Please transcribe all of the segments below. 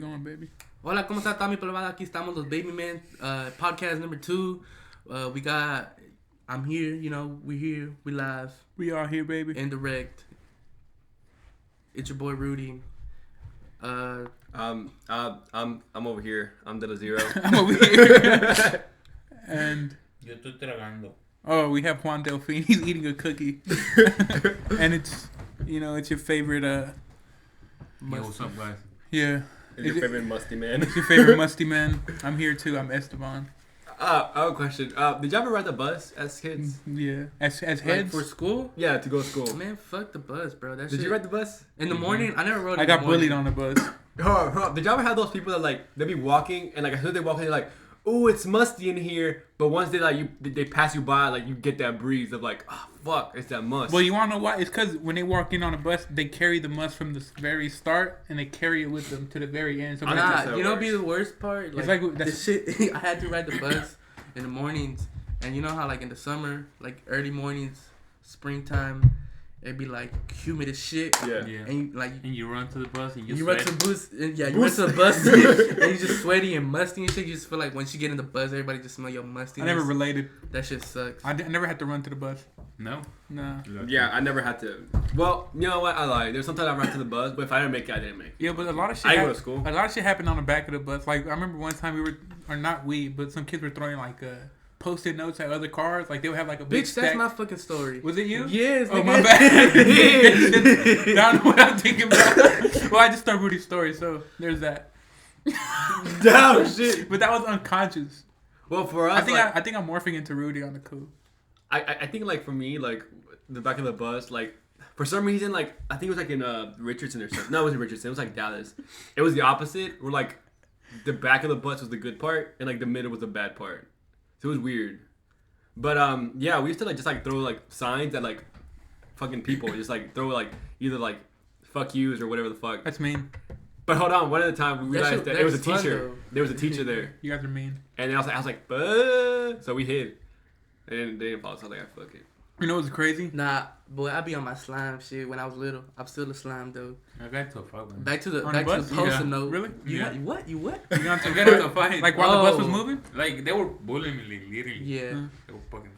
Going, baby. Hola, ¿cómo está toda mi plebada? Aquí estamos, los Baby Men, podcast number 2. I'm here, we're here, we live. We are here, baby. Indirect. It's your boy Rudy. I'm over here. I'm DeLaZero. I'm over here. And Yo estoy tragando. we have Juan Delphine. He's eating a cookie. And it's your favorite, Yo, what's up, guys? yeah. It's your favorite musty man. It's your favorite musty man. I'm here too. I'm Esteban. I have a question. Did y'all ever ride the bus as kids? Yeah. As Like heads? for school? Yeah, to go to school. Man, fuck the bus, bro. That Did shit. you ride the bus? In the morning? I never rode I in got the morning. bullied on the bus. Did y'all ever have those people that they be walking and as soon as they walk in, they're like, "Ooh, it's musty in here," but once they pass you by, you get that breeze of oh fuck, it's that must. Well, you want to know why? It's because when they walk in on a bus, they carry the must from the very start and they carry it with them to the very end. So I don't think Nah, so you know it what'd be the worst part? It's like the that's- shit. I had to ride the bus in the mornings, and you know how in the summer, early mornings, springtime, it'd be humid as shit. Yeah. And And you run to the bus and you sweat. run to the bus, and you run to the bus, and you just sweaty and musty and shit. You just feel like once you get in the bus, everybody just smell your mustiness. I never related. That shit sucks. I never had to run to the bus. No? Nah. Yeah, I never had to. Well, you know what? I lied. There's sometimes I ride to the bus, but if I didn't make it, I didn't make it. Yeah, but a lot of shit. I go to school. A lot of shit happened on the back of the bus. I remember one time but some kids were throwing post-it notes at other cars. They would have a big Bitch, stack. that's my fucking story. Was it you? Yes. Oh, nigga. my bad. I don't know what I'm thinking about. Well, I just started Rudy's story, so there's that. Damn shit. But that was unconscious. Well, for us, I think I'm morphing into Rudy on the cool. I think for me the back of the bus for some reason I think it was in Richardson or something. No, it wasn't Richardson. It was Dallas. It was the opposite. Where the back of the bus was the good part and the middle was the bad part. So it was weird. But yeah, we used to just throw signs at fucking people. Just throw either fuck yous or whatever the fuck. That's mean. But hold on, one at a time we realized that it was a that's fun, teacher. though. There was a teacher there, You guys are mean. and I was like, "Buh." So we hid. They didn't follow. So I was like, "Fuck it." You know what's crazy? Nah, boy, I be on my slime shit when I was little. I'm still a slime though. I got into a fight, man. Back to the On the bus? post-it Yeah. note. Really? You Yeah. what? You what? You got I got into a fight. while the bus was Oh. moving? They were bullying me, literally. Yeah. They were fucking...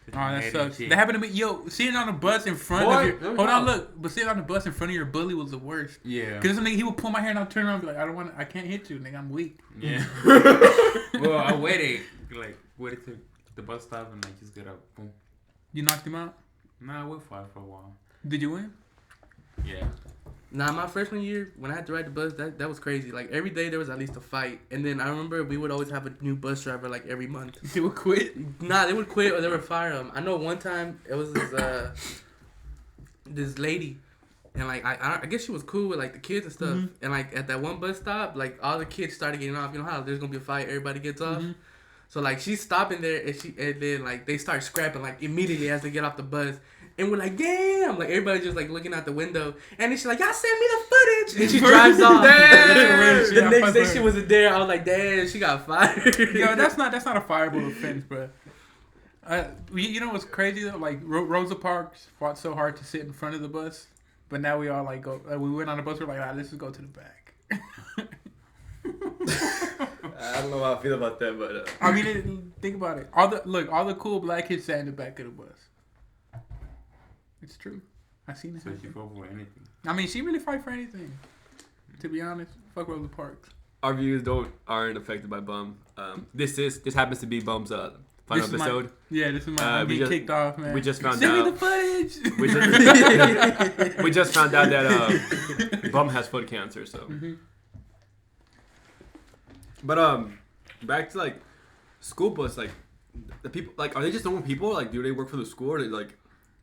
Oh, that mad sucks. and shit. That happened to me. Yo, sitting on the bus in front Boy, of your... let me Hold on, know. look. But sitting on the bus in front of your bully was the worst. Yeah. Because he would pull my hair and I'd turn around and be like, I can't hit you, nigga. I'm weak. Yeah. Well, I waited to the bus stop and just get up. Boom. You knocked him out? Nah, I went fight for a while. Did you win? Yeah. Nah, my freshman year when I had to ride the bus, that was crazy. Every day there was at least a fight, and then I remember we would always have a new bus driver every month. They would quit? Nah, they would quit or they would fire them. I know one time it was this lady, and I guess she was cool with the kids and stuff. Mm-hmm. And at that one bus stop, all the kids started getting off. You know how there's gonna be a fight, everybody gets off. Mm-hmm. So she's stopping there, and then they start scrapping immediately as they get off the bus. And we're damn! Everybody just looking out the window. And then she's y'all send me the footage! And she drives off. Damn! The next day she wasn't there. I was damn, she got fired. Yo, that's not a fireable offense, bro. You know what's crazy though? Rosa Parks fought so hard to sit in front of the bus, but now we all go. We went on the bus. We're let's just go to the back. I don't know how I feel about that, but I mean, think about it. All the cool black kids sat in the back of the bus. It's true. I seen it. So she fought for anything. I mean, she really fight for anything. To be honest, fuck Rosa Parks. our views aren't affected by Bum. This happens to be Bum's final This is episode. This is my I'm getting kicked off, man. We just found Send out. me the footage. We just found out that Bum has foot cancer. So, but back to school bus. The people are they just normal people? Do they work for the school or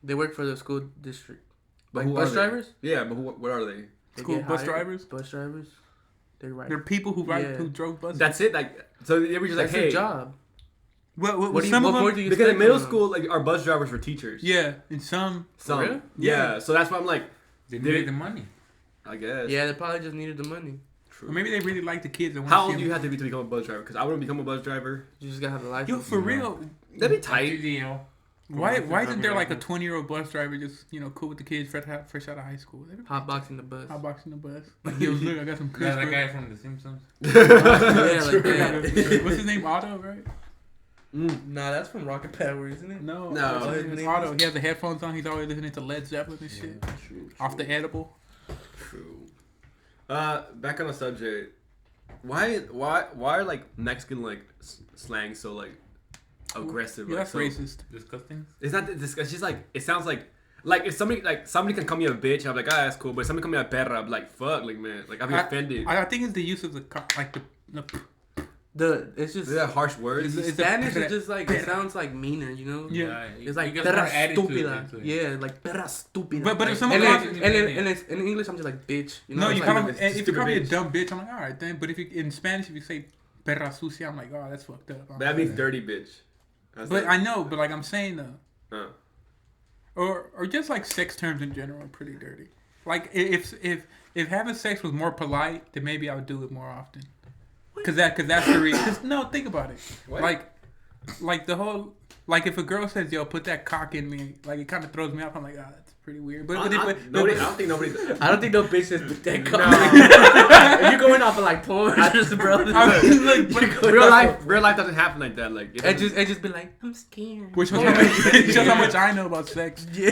They work for the school district. But who bus are they? drivers? Yeah, but what are they? They School get bus hired. drivers? Bus drivers. They're right. They're people who Yeah. who drove buses. That's it. So they were just That's hey. their job. What What some of them, more do you Because in expect middle from school, our bus drivers were teachers. yeah, and some. Some. For real? Yeah. So that's why I'm They needed the money. I guess. them? Yeah, they probably just needed the money. True. Or maybe they really like the kids. And How old do you have to be to become a bus driver? Because I want to become a bus driver. You just gotta have the license. Yo, for real. That'd be tight. You know. Why isn't there like a 20-year-old bus driver just cool with the kids fresh out of high school? Hotboxing the bus. Hotboxing the bus. Like, yo, look, I got some Yeah, crisp. that guy from The Simpsons. Yeah, like that. What's his name? Otto, right? Nah, that's from Rocket Power, isn't it? No. No. It's Otto. He has the headphones on. He's always listening to Led Zeppelin and shit. True. Off the edible. True. Back on the subject. Why are like Mexican like slang so like aggressive? Yeah, like, that's so, racist. Disgusting. It's not this. It's just like it sounds like if somebody can call me a bitch, I'm like, ah, that's cool. But if somebody call me a perra, I'm like, fuck, like man, like I'm offended. I think it's the use of the It's just Is that harsh words? It's Spanish a- is just like it sounds like meaner, you know? Yeah. It's like you get more perra attitude estúpida. into it. Yeah, like perra estúpida. But if Like, someone and calls then, and it's, in English I'm just like bitch. You know? no, It's you like, call him, it's if you stupid call me a bitch. dumb bitch, I'm like, all right then. But if you in Spanish, if you say perra sucia, I'm like, oh, that's fucked up. That means dirty bitch. That's But like, I know, but like I'm saying though, or just like sex terms in general are pretty dirty. Like if having sex was more polite, then maybe I would do it more often. Cause that's the reason. Cause no, think about it. What? Like the whole like if a girl says, "Yo, put that cock in me," like it kind of throws me off. I'm like, ah, that's pretty weird. But I don't think nobody. I don't think no bitch says but that No. You're going off of like porn, bro. I mean, look, but Real life doesn't happen like that. Like It just be like, I'm scared. which shows how much I know about sex. Yeah.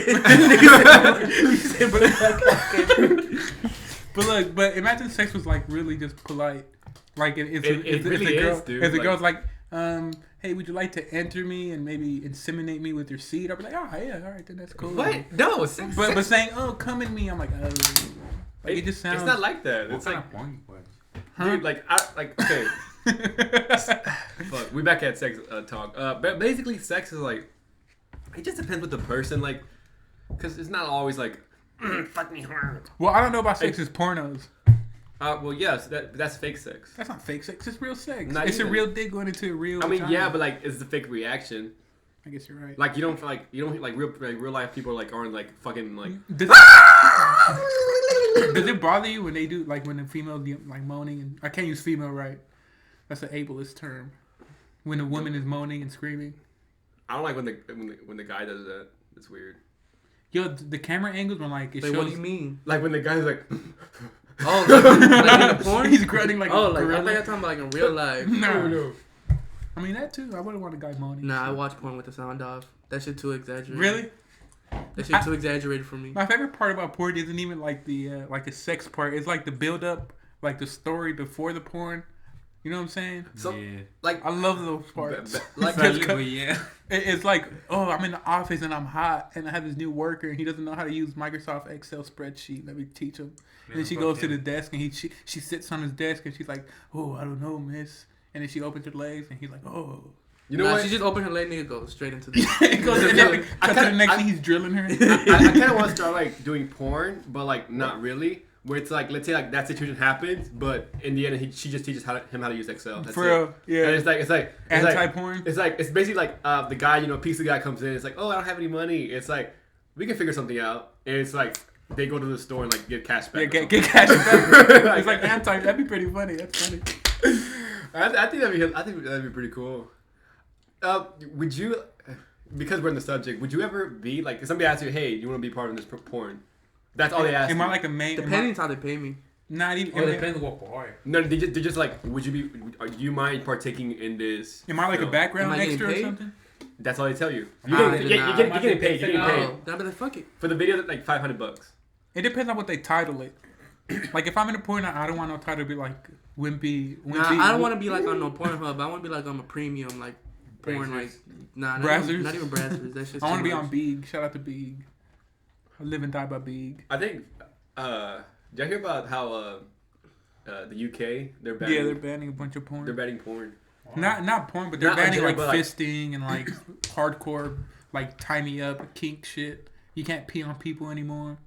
But look, but imagine sex was like really just polite. Like if It really the girl, is, dude. if the Like- girl's like, hey, would you like to enter me and maybe inseminate me with your seed? I'll be like, oh yeah, all right, then that's cool. What? No, sex. But saying, oh, come in me, I'm like, oh, like it just sounds. It's not like that. What It's kind like, of porn you watch? dude, okay. Fuck, we back at sex talk. But basically, sex is like, it just depends with the person, like, because it's not always like, fuck me hard. Well, I don't know about sex as pornos. Well, yes, that's fake sex. That's not fake sex. It's real sex. Not It's even. a real dick going into a real. I mean, vagina. yeah, but like, it's the fake reaction. I guess you're right. Like, you don't real life people like aren't like fucking like. Does it bother you when they do like when the female like moaning and I can't use female right? That's an ableist term. When a woman is moaning and screaming. I don't like when the guy does that. It's weird. Yo, the camera angles when like it Like, shows. what do you mean? Like when the guy's like. Oh, like in the porn? He's grunting like. Oh, a like I gorilla. thought you're talking about like in real life. No. I mean that too. I wouldn't want a guy moaning. Nah, I watch porn with the sound off. That shit too exaggerated. Really? That shit too exaggerated for me. My favorite part about porn isn't even like the sex part. It's like the build up, like the story before the porn. You know what I'm saying? So, yeah. like, I love those parts. like, Exactly, yeah. It's like, oh, I'm in the office and I'm hot and I have this new worker and he doesn't know how to use Microsoft Excel spreadsheet. Let me teach him. And then she goes to the desk and she sits on his desk and she's like, oh, I don't know, miss. And then she opens her legs and he's like, oh. you know Nah, what? she just opened her leg, nigga, go straight into the. It goes and then I cut to the kinda- next I- thing he's drilling her. I kind of want to start like doing porn, but like not really. Where it's like, let's say like that situation happens, but in the end, she just teaches him how to use Excel. That's For it. real, yeah. And it's like Anti-porn? It's basically like the guy, pizza guy comes in. It's like, oh, I don't have any money. It's like we can figure something out. And it's like they go to the store and like get cash back. Yeah, get cash back. It's like anti. That'd be pretty funny. That's funny. I think that'd be pretty cool. Would you? Because we're in the subject, would you ever be like if somebody asks you, hey, you want to be part of this porn? That's all they ask. Am I you. like a main? Depending on how they pay me. Not even. It depends what part. No, they just like, would you be? Do you mind partaking in this? Am I like a film? background Am I getting extra or paid? something? That's all they tell you. Nah, You're nah. getting paid. You're getting paid Oh, then I'll be like, fuck it. for the video. Like $500. It depends on what they title it. Like if I'm in a porn, I don't want no title to be like wimpy. Nah, I don't want to be like on no Pornhub. I want to be like on a premium like porn like nah, Brazzers? not even Brazzers. That's just. I want to too be on much. Big. Shout out to Big. I live and die by Big. I think. Did y'all hear about how the UK they're banning? Yeah, they're banning a bunch of porn. They're banning porn. Not porn, but they're Not in banning like general, but, like- fisting and like hardcore, like tie me up, kink shit. You can't pee on people anymore.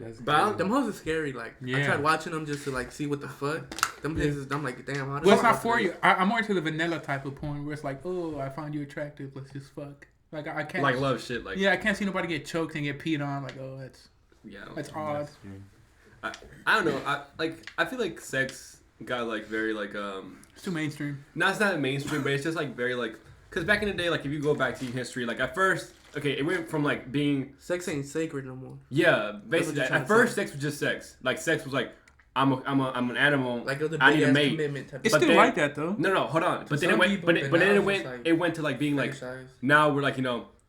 That's But I don't- Them hoes are scary. Like I Yeah. tried watching them just to like see what the fuck. Them things. I'm like, damn. How Well, it's not for you. I'm more into the vanilla type of porn where it's like, oh, I find you attractive. Let's just fuck. Like I can't. Like love shit. Like Yeah, I can't see nobody get choked and get peed on. Like, oh, yeah. that's odd. That's true. I don't know. I feel like sex got like very like It's too mainstream. No, it's not mainstream, but it's just like very like because back in the day, like if you go back to history, like at first okay, it went from like being Sex ain't sacred no more. yeah, what basically. you're trying At to first, say. sex was just sex. Like sex was like I'm an animal. Like it was a I need big a ass mate. commitment type It's of But still then- like that though. No, hold on. But then it some went. people, But but then now it it's went. like It went to like being like fetishized. now we're like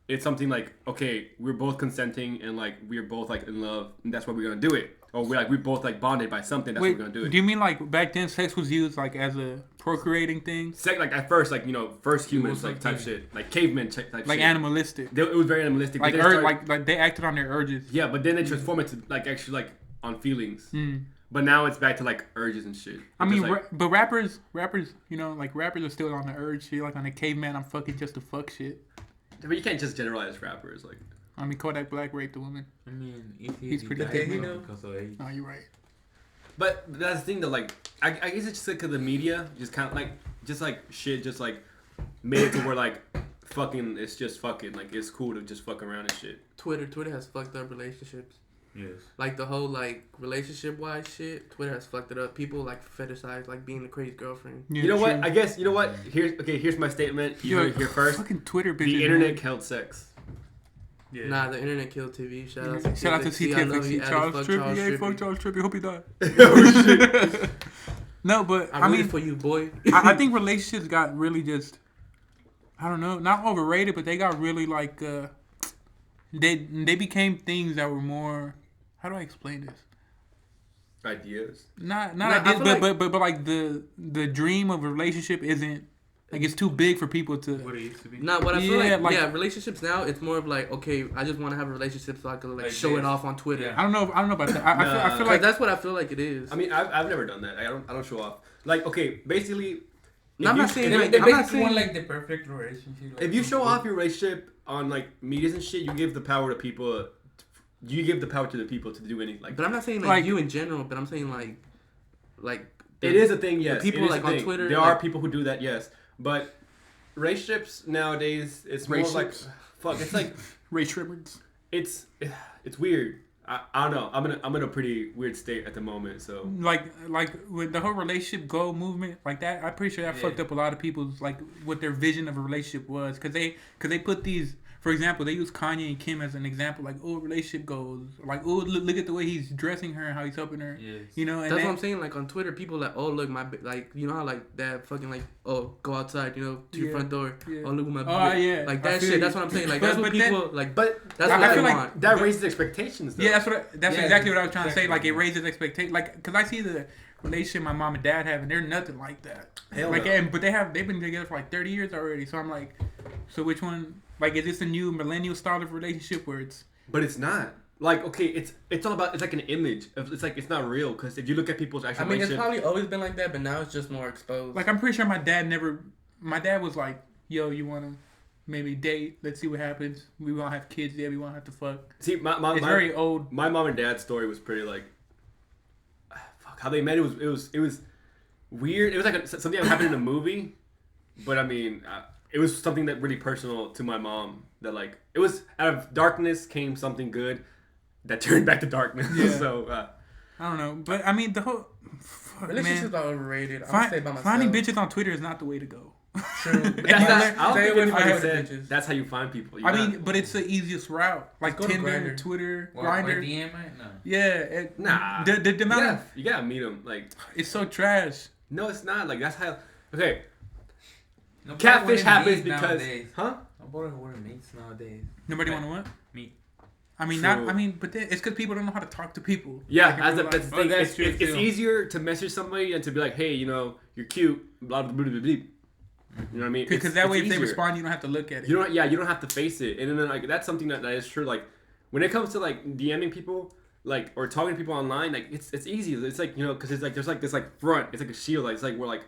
it's something like okay we're both consenting and like we're both like in love and that's why we're gonna do it. Or we're both like bonded by something. That's Wait, what we're gonna do it. do you mean like back then sex was used like as a procreating thing, Sex like at first like first humans was like like type caveman. shit like caveman type like shit. animalistic, It was very animalistic. like but then it started- like they acted on their urges. yeah, but then they transform it to like actually like on feelings. Mm. But now it's back to like urges and shit. I It's mean, just, like, but rappers, like rappers are still on the urge shit, like on the caveman, I'm fucking just to fuck shit. but you can't just generalize rappers like. I mean, Kodak Black raped a woman. I mean, if He's pretty died, good, you you know, know. because of age. Oh, you're right. But that's the thing though, like I guess it's just like 'cause the media just kind of like shit just like made it to where like fucking it's just fucking like it's cool to just fuck around and shit. Twitter has fucked up relationships. Yes. Like the whole like relationship wise shit. Twitter has fucked it up. People like fetishize like being the crazy girlfriend. Yeah, You know what? true. I guess you know what. Here's my statement. You heard it here first. Fucking Twitter bitches. The internet man. killed sex. Yeah. Nah, the internet killed TV. Shout out to Shout out to CTFC. I love you, CTFC. Addy. Charles Fuck Trippy. Yeah, Trippy. fuck Charles Trippy. Hope he died. Oh shit. No, but I'm I rooting mean, for you, boy. I think relationships got really just, I don't know, not overrated, but they got really like, they became things that were more. How do I explain this? Ideas. Not Nah, I ideas, feel but like the dream of a relationship isn't like it's too big for people to. What it used to be. Nah, what I feel Yeah, like, like- yeah, relationships now, it's more of like, okay, I just want to have a relationship so I can like Like show it this. off on Twitter. Yeah. I don't know about that. I feel Like like that's what I feel like it is. I mean, I've never done that. I don't show off. Like okay, basically. No, I'm if not you- saying They, like, they I'm not basically want saying like the perfect relationship. Like, If you show off your relationship on like medias and shit, you give the power to people. You give the power to the people to do anything. Like but I'm not saying like, Like- you in general, but I'm saying like it is a thing. Yes, people, it is like, a on thing. Twitter, There like- are people who do that. Yes, but relationships nowadays, it's more like Relationships? fuck. It's like Ray Shrimmer's. it's weird. I don't know. I'm in a pretty weird state at the moment. So Like with the whole relationship goal movement like that, I'm pretty sure that Yeah. fucked up a lot of people's like what their vision of a relationship was because they put these, for example, they use Kanye and Kim as an example, like relationship goals, like look at the way he's dressing her and how he's helping her, Yes. you know. And that's that, what I'm saying. Like on Twitter, people like, oh look, my like, you know how like that fucking like, oh go outside, you know, to your Yeah. front door. Yeah. Oh look at my. Oh, yeah. Like I that feel shit. you. That's what I'm saying. Like But- that's what but then- people like. but That's I what I feel like want. that raises expectations. Though. Yeah, that's Yeah, exactly what I was trying to say. exactly. Like it raises expectations. Like because I see the relationship my mom and dad have, and they're nothing like that. Hell like, no. but they've been together for like 30 years already. So I'm like, so which one? Like, is this a new millennial style of relationship where it's But it's not. Like okay, it's all about it's like an image. It's like it's not real because if you look at people's actual I mean, it's relationship, probably always been like that, but now it's just more exposed. like I'm pretty sure my dad was like, yo, you wanna maybe date? Let's see what happens. We won't have kids. Yeah, we won't have to fuck. see my It's very old. my mom and dad's story was pretty like fuck how they met. It was weird. It was like something that happened in a movie, but I mean, it was something that really personal to my mom. That like it was out of darkness came something good that turned back to darkness. Yeah. So I don't know, but I mean the whole fuck, relationships man. are overrated. I'm gonna say by myself. Finding bitches on Twitter is not the way to go. True. that's not, I don't Stay think away from anybody Twitter said bitches. that's how you find people. I mean, but it's the easiest route. Like go to Tinder, Grindr. Twitter, Or Grindr. DM it? No. Yeah. Nah. The you amount of, gotta meet them. Like it's so trash. no, it's not. Like that's how. Okay, Nobody catfish wanna happens meet because nowadays. huh? Nobody want to meet nowadays. Nobody Right. want to what? Meet. I mean, True. not. I mean, but then it's because people don't know how to talk to people. Yeah, Like in that's real the life. thing. Oh, that's It's, true, it's too. easier to message somebody and to be like, hey, you know, you're cute, blah blah blah blah blah. You know what I mean? Because that way, if they easier. respond, you don't have to look at it. you don't. Yeah, you don't have to face it. And then like that's something that is true. Like when it comes to like DMing people, like or talking to people online, like it's easy. It's like because it's like there's like this like front. It's like a shield. Like it's like we're like.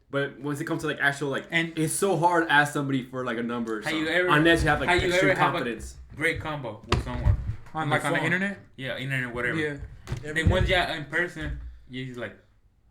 But once it comes to like actual like, And- it's so hard to ask somebody for like a number or Have you something. ever- Unless you have like have you extreme ever have a- confidence. Great combo with someone. on like on the phone. internet. Yeah, internet, whatever. Yeah. Then once you're in person, you're just like,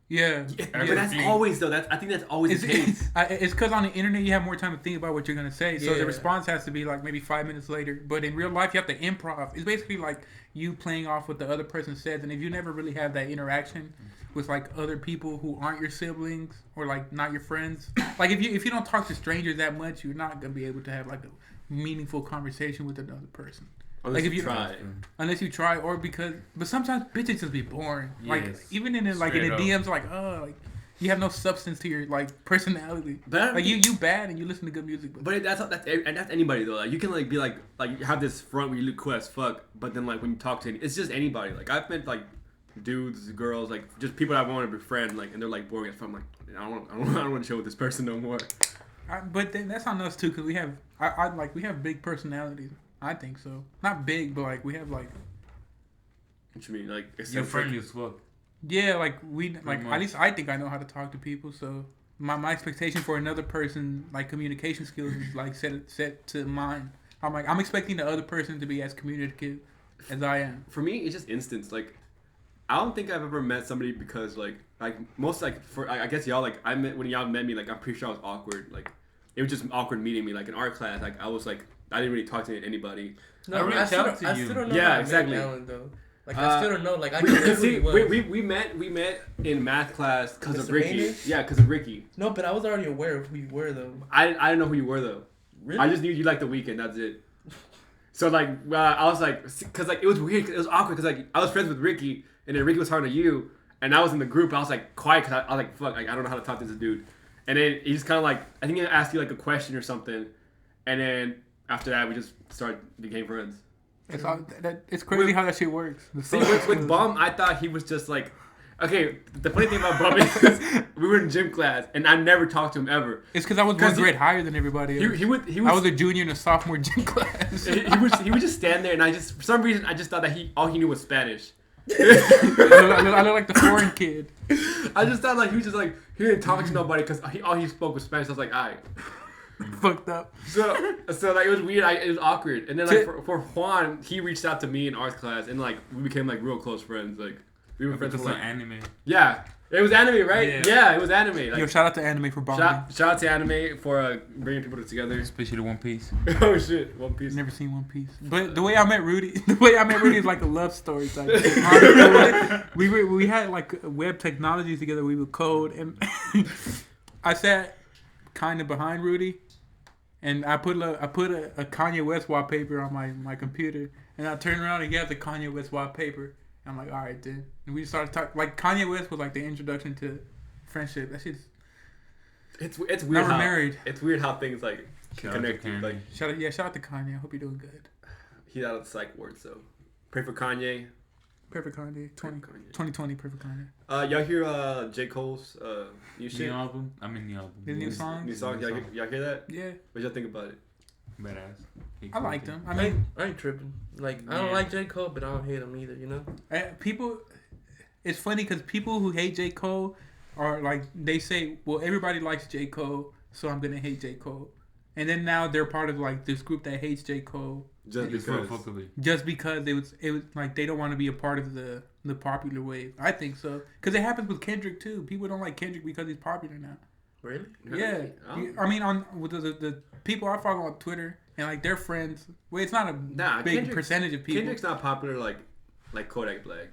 Yeah. But that's always though. I think that's always the case. It's because on the internet you have more time to think about what you're gonna say, so Yeah. the response has to be like maybe 5 minutes later. But in real life, you have to improv. It's basically like you playing off what the other person says, and if you never really have that interaction with like other people who aren't your siblings or like not your friends, like if you don't talk to strangers that much, you're not gonna be able to have like a meaningful conversation with another person. Unless Like if you you try. Unless you try, or because, but sometimes bitches just be boring. Like Yes. even in the, like in the Straight up. DMs, like like you have no substance to your like personality. But Like you bad and you listen to good music. But that's anybody though. Like you can like be like you have this front where you look cool as fuck, but then like when you talk to it's just anybody. Like I've met like dudes, girls, like just people that I want to befriend, like and they're like boring as fuck. I'm like I don't want to chill with this person no more. But then that's on us too, because we have we have big personalities. I think so. Not big, but like we have like What you mean? Like You're friendly as fuck. yeah, like we like much. at least I think I know how to talk to people. So my expectation for another person like communication skills is like set to mine. I'm expecting the other person to be as communicative as I am. For me, it's just instance. Like I don't think I've ever met somebody because like most like for I guess y'all like when y'all met me, like I'm pretty sure I was awkward. Like it was just awkward meeting me. Like in art class, like I was like I didn't really talk to anybody. No, I reached I out still to you. don't know. Yeah, how I met exactly. Alan, though. Like I still don't know. Like I We, knew who see, he was. we met in math class because of Mr. Ricky. Maynard? Yeah, because of Ricky. No, but I was already aware of who you were though. I didn't know who you were though. Really? I just knew you liked The Weeknd. That's it. So like I was like, cause like it was weird. It was awkward because like I was friends with Ricky, and then Ricky was talking to you, and I was in the group. I was like quiet because I was like fuck, like I don't know how to talk to this dude. And then he just kind of like I think he asked you like a question or something, and then after that we just became friends. It's it's crazy how that shit works. See, with Bum, I thought he was just like, okay. The funny thing about Bum is we were in gym class, and I never talked to him ever. It's because I was one grade higher than everybody else. He was. I was a junior in a sophomore gym class. he would just stand there, and for some reason I just thought that all he knew was Spanish. I look like the foreign kid. I just thought like he was just like he didn't talk to nobody because all he spoke was Spanish. I was like, alright. Fucked up. So like it was weird. It was awkward. And then like for Juan, he reached out to me in art class, and like we became like real close friends. Like we were friends Because for of like anime. yeah. It was anime, right? Yeah, it was anime. Like, Yo, shout out to Anime for bonding. shout out to anime for bringing people together. Especially One Piece. Oh shit, One Piece. Never seen One Piece, but the way I met Rudy, is like a love story type. Thing. we had like web technology together. We would code, and I sat kind of behind Rudy, and I put a Kanye West wallpaper on my computer, and I turned around and he had the Kanye West wallpaper. I'm like, all right, then, and we started talking. Like Kanye West was like the introduction to friendship. That shit's. It's weird. Now we're how, married. It's weird how things like Shout connect. out to Like Shout out to Kanye. I hope you're doing good. he's out of the psych ward, so pray for Kanye. Perfect Kanye. 2020 Perfect Kanye. Y'all hear J. Cole's new shit? New album? I mean new album. His new song? New song. Y'all hear that? Yeah, What y'all think about it? Badass. I liked him. I I mean, ain't tripping. Like I don't Yeah. like J. Cole, but I don't hate him either. You know. people. It's funny because people who hate J. Cole are like they say, well, everybody likes J. Cole, so I'm gonna hate J. Cole, and then now they're part of like this group that hates J. Cole Just It's for because. fuck of it. just because it was like they don't want to be a part of the popular wave. I think so because it happens with Kendrick too. People don't like Kendrick because he's popular now. Really? Yeah, I mean on with the people I follow on Twitter and like their friends. Well, it's not a big Kendrick- percentage of people. Kendrick's not popular like Kodak Black.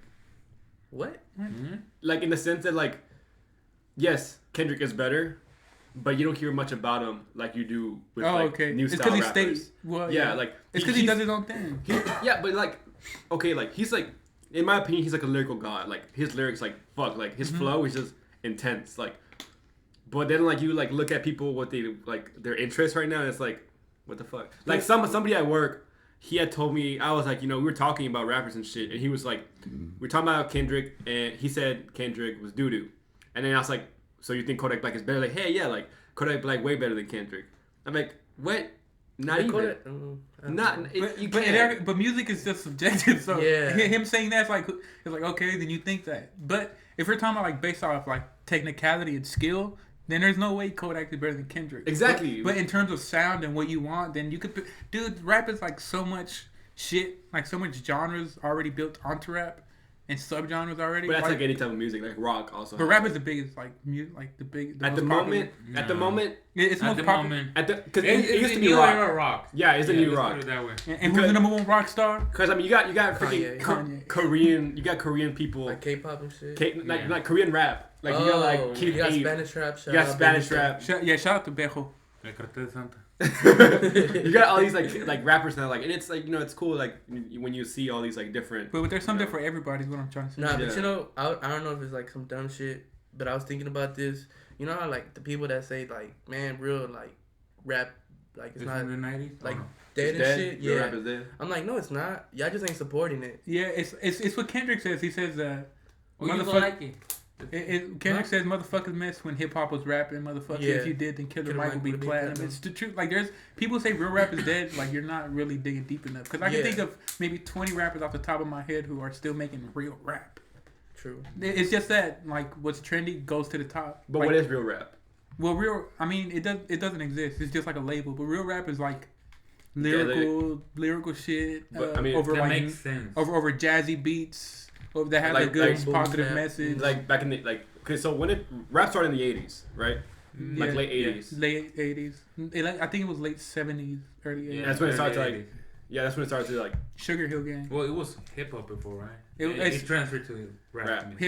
What? Mm-hmm. Like in the sense that like, yes, Kendrick is better, but you don't hear much about him like you do with new It's style because he rappers. stays. Well, Yeah, like it's because he does his own thing. Yeah, but like, okay, like he's like, in my opinion, he's like a lyrical god. Like his lyrics, like fuck, like his flow is just intense. Like, but then like you like look at people what they like their interests right now, and it's like, what the fuck? Like somebody at work, he had told me, I was like, we were talking about rappers and shit, and he was like, we're talking about Kendrick, and he said Kendrick was doo doo, and then I was like, so you think Kodak Black is better? Like, hey, yeah, like Kodak Black way better than Kendrick. I'm like, what? Not even. Kodak, You can't. But music is just subjective. So Yeah. him saying that's like it's like okay, then you think that. But if we're talking about like based off like technicality and skill, then there's no way Kodak is better than Kendrick. Exactly. But in terms of sound and what you want, then you could. Dude, rap is like so much shit, like so much genres already built onto rap and subgenres already. But that's like any type of music, like rock also. But rap is the biggest, like music, like the big. At the moment, it's the most popular. Because it used to be new rock. era rock. Yeah, it's the new let's rock. put it that way. And who's the number one rock star? Because I mean, you got freaking Kanye. Korean, you got Korean people, Like K-pop and shit. like Korean rap. Like you got like you got K-pop. Spanish rap. You got Spanish rap. Shout out to Bejo. El Cartel de Santa. You got all these like rappers now, like, and it's like, you know, it's cool like when you see all these like different. But there's something for everybody. Is what I'm trying to say. Nah, Yeah. but you know, I don't know if it's like some dumb shit, but I was thinking about this. You know how like the people that say like, man, real like rap, like it's It's not from the 90s? like Oh, no. dead and shit. Real Yeah, rap is dead. I'm like, no, it's not. Y'all just ain't supporting it. Yeah, it's what Kendrick says. He says Oh, you don't motherfucker. like it? Kendrick says motherfuckers mess when hip hop was rapping. Motherfucker, Yeah. if you did, then Killer Killer Mike Mike would be would've been platinum. platinum. It's the truth. Like there's people say real rap is dead. Like you're not really digging deep enough. Because I can Yeah. think of maybe 20 rappers off the top of my head who are still making real rap. True. It's just that like what's trendy goes to the top. But like, what is real rap? well, real. I mean, it doesn't exist. It's just like a label. But real rap is like lyrical shit. But, I mean, over That like makes sense. over jazzy beats. That have Like- a good like boom positive bap. message. Like back in the okay, so when rap started in the 80s, right? Like Yeah. late 80s. Late 80s. I think it was late 70s, early 80s. Yeah, That's when it started to early like. Yeah, that's when it started to like. Sugar Hill Gang. Well, it was hip hop before, right? It- It transferred to rap. Rap. music.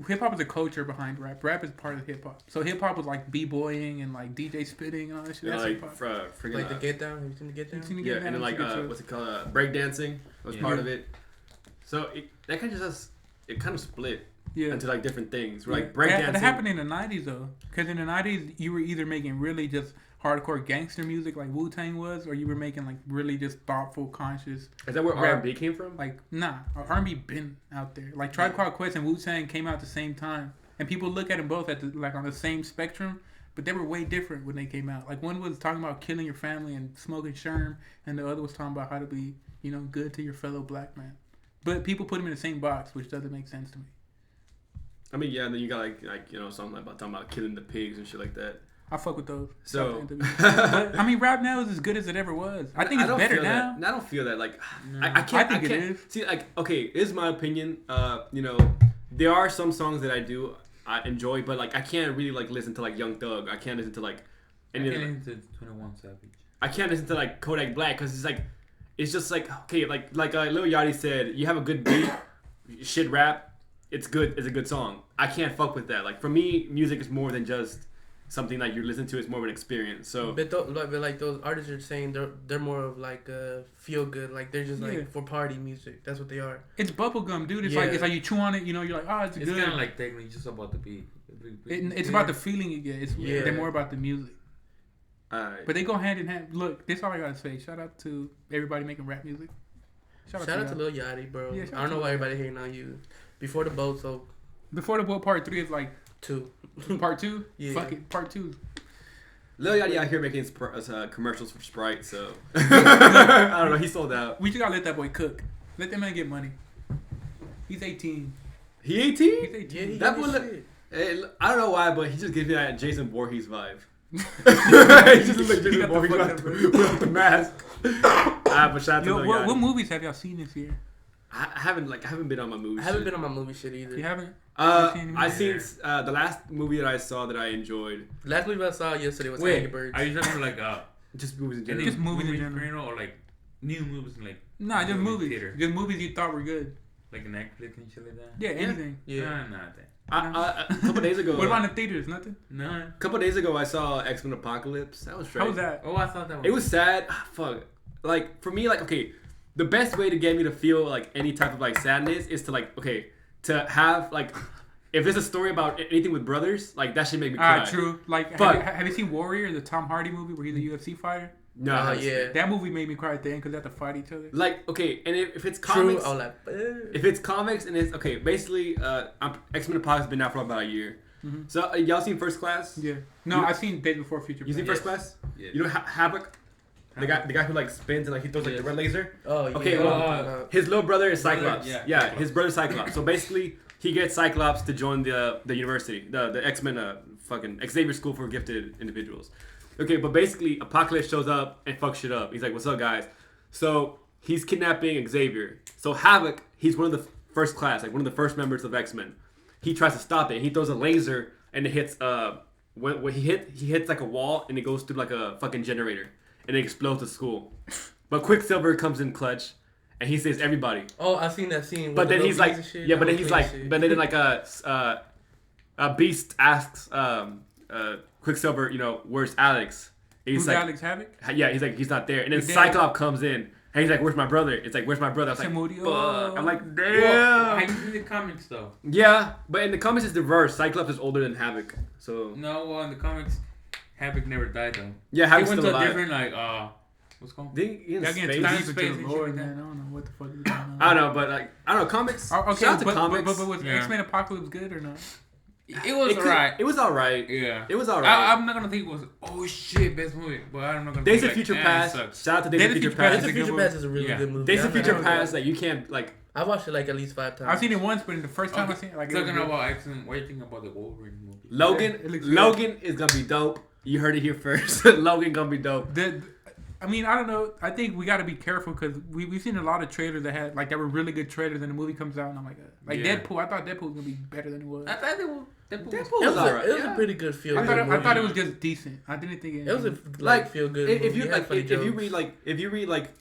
Hip hop is a culture behind rap. Rap is part of hip hop. So hip hop was like b-boying and like DJ spitting and all that shit. You know, That's like hip hop. freaking Like the Get Down. Have you seen the Get Down? You seen the yeah, Get Down? and then like It's a good show. what's it called? Breakdancing was Yeah. part of it. So that kind of just it kind of split Yeah. into like different things. Where, like It breakdancing. happened in the 90s though. Because in the 90s you were either making really just hardcore gangster music like Wu-Tang was, or you were making like really just thoughtful, conscious. Is that where rap. R&B came from? Like, nah, R&B been out there. Like Tribe Called Quest and Wu-Tang came out at the same time. And people look at them both at like on the same spectrum, but they were way different when they came out. Like one was talking about killing your family and smoking sherm, and the other was talking about how to be, good to your fellow black man. But people put them in the same box, which doesn't make sense to me. I mean, yeah. And then you got like something about talking about killing the pigs and shit like that. I fuck with those. So, but I mean, rap now is as good as it ever was. I think it's don't better feel now. That. I don't feel that. Like, No. I can't. I think it can't, is. See, like, okay, it is my opinion. There are some songs that I enjoy, but like, I can't really like listen to like Young Thug. I can't listen to like I any. can't listen to 21 Savage. I can't listen to like Kodak Black because it's just like okay, like Lil Yachty said, you have a good beat, shit rap, it's good. It's a good song. I can't fuck with that. Like for me, music is more than just something that you listen to. It's more of an experience. So But like those artists are saying they're more of like feel good. Like they're just Yeah. like for party music. That's what they are. It's bubblegum, dude. It's Yeah. like you chew on it, you're like, oh, it's It's good. kind of like technically just about the beat. It's about the feeling you get. Yeah. They're more about the music. alright. But they go hand in hand. Look, this is all I gotta say. Shout out to everybody making rap music. Shout out to y'all. Lil Yachty, bro. Yeah, shout I out don't know to why Lil everybody hating on you. Before the boat, so Before the Boat Part 3 is like 2. Part 2. Yeah. Fuck it, Part 2. Lil Yachty out here making commercials for Sprite, so I don't know. He sold out. We just gotta let that boy cook. Let that man get money. He's 18. He 18? He's 18. Yeah, he That got one his look- shit. I don't know why, but he just gives me that Jason Voorhees vibe. He just looks like He Jason got the Voorhees fucking- with the mask. But shout out to Yo, Lil what Yachty. movies have y'all seen this year? I haven't been on my movie. I haven't shit. been on my movie shit either. You haven't? I seen the last movie that I saw that I enjoyed. Last movie I saw yesterday was Wait, Angry Birds. are you talking like Just movies in any general. Just movies in movie general. general or like new movies in like Nah, just movies. theater? Just movies you thought were good. Like an Netflix and shit like that? Yeah, anything. Yeah. Nah, nothing. A couple days ago. What about in the theaters? Nothing? No. A couple days ago, I saw X-Men Apocalypse. That was straight. How was that? Oh, I thought that was. It was sad. Fuck. Like for me, like okay, the best way to get me to feel like any type of like sadness is to like okay to have like if there's a story about anything with brothers, like that should make me cry. True. Like, But- have you seen Warrior, the Tom Hardy movie where he's a UFC fighter? No. Oh, yeah. That movie made me cry at the end because they have to fight each other. Like okay, and if it's True. comics, I was like, if it's comics and it's okay, basically, X-Men Apocalypse has been out for about a year. So y'all seen First Class? Yeah. No, You- I've seen Days Before Future. You seen Past. First Class? Yeah. You know Havoc, the guy who like spins and like he throws like the red laser. oh yeah. Okay, I know well, what you're talking about. His little brother is Brother, Cyclops. yeah, Yeah, Cyclops. his brother's Cyclops. So basically, he gets Cyclops to join the university, the X-Men fucking Xavier School for Gifted Individuals. Okay, but basically, Apocalypse shows up and fucks shit up. He's like, "What's up, guys?" So he's kidnapping Xavier. So Havoc, he's one of the first class, like one of the first members of X-Men. He tries to stop it. He throws a laser and it hits when he hits like a wall and it goes through like a fucking generator and it explodes the school. But Quicksilver comes in clutch and he saves everybody. Oh, I've seen that scene. But then he's like, Beast asks Quicksilver, where's Alex? And Who's Alex Havoc? Yeah, he's like, he's not there. And then He's dead. Cyclops comes in. And he's like, where's my brother? It's like, where's my brother? I was like, fuck. I'm like, damn. I in the comics though. Yeah, but in the comics it's the reverse. Cyclops is older than Havoc. So No, well in the comics, Havoc never died though. yeah, He Havoc's went still to a alive. different what's it called? He in Y'all getting space? too Time, deep space, into and the shit lore, like man. that. I don't know what the fuck is going on. I don't know, but like, I don't know, comics. Okay, Shout out to but comics. was Yeah. X-Men Apocalypse good or not? It was alright. It was alright. Yeah. It was alright. I'm not gonna think it was oh shit best movie, but I'm not gonna. Days think of like, Future it Past. sucks. Shout out to Days of Future Days Past. of That's a Future good Past is a really Yeah. good movie. Days of I've Future never- Past, like you can't like. I watched it like at least 5 times. I've seen it once, but in the first time I Okay, seen it, like it was talking good. about X-Men, what do you think about the Wolverine movie? Logan, it looks good. Logan is gonna be dope. You heard it here first. Logan gonna be dope. I mean, I don't know. I think we got to be careful because we've seen a lot of trailers that were really good trailers, and the movie comes out, and I'm like Yeah. Deadpool. I thought Deadpool was gonna be better than it was. I thought it was Deadpool. It was, alright, it was yeah. a pretty good feel. I thought it was just decent. I didn't think It was a Like, feel good. If you movie. It had like, funny if you jokes. read like,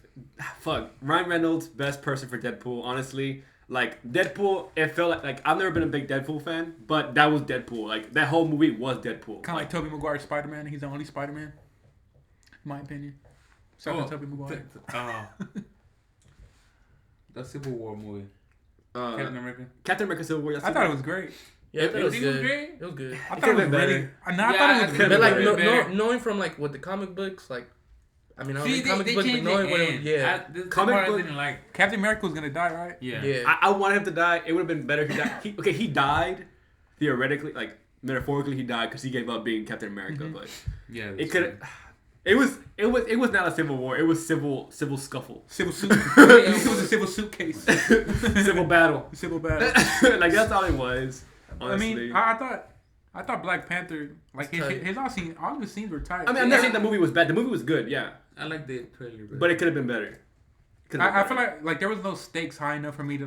fuck, Ryan Reynolds, best person for Deadpool. Honestly, like Deadpool, it felt like I've never been a big Deadpool fan, but that was Deadpool. Like that whole movie was Deadpool. kind of like Tobey Maguire's Spider-Man. He's the only Spider-Man, in my opinion. Except for Tobey Maguire. The Civil War movie. Captain Captain America. America Civil War. I thought it was great. Yeah, I thought it was It was good. great? It was good. I It thought it was could've been really. better. I Yeah, thought it was I good. But like Could've been better. knowing from like what the comic books like, I mean I don't See, read comic they books, but changed knowing the what it end. was, yeah, The Comic part book- I didn't like. Captain America was gonna die, right? Yeah. yeah. I wanted him to die. It would have been better if he died. He died theoretically, like metaphorically, he died because he gave up being Captain America. But Yeah. it could. It was not a civil war. It was civil scuffle, Civil suit. It was a civil suitcase. civil battle. Civil battle. Like that's all it was. Honestly. I mean, I thought Black Panther, like his all the scenes were tight. I mean, I'm not saying the movie was bad. The movie was good, yeah, I like the trailer. but it could have been better. I feel like there was no stakes high enough for me to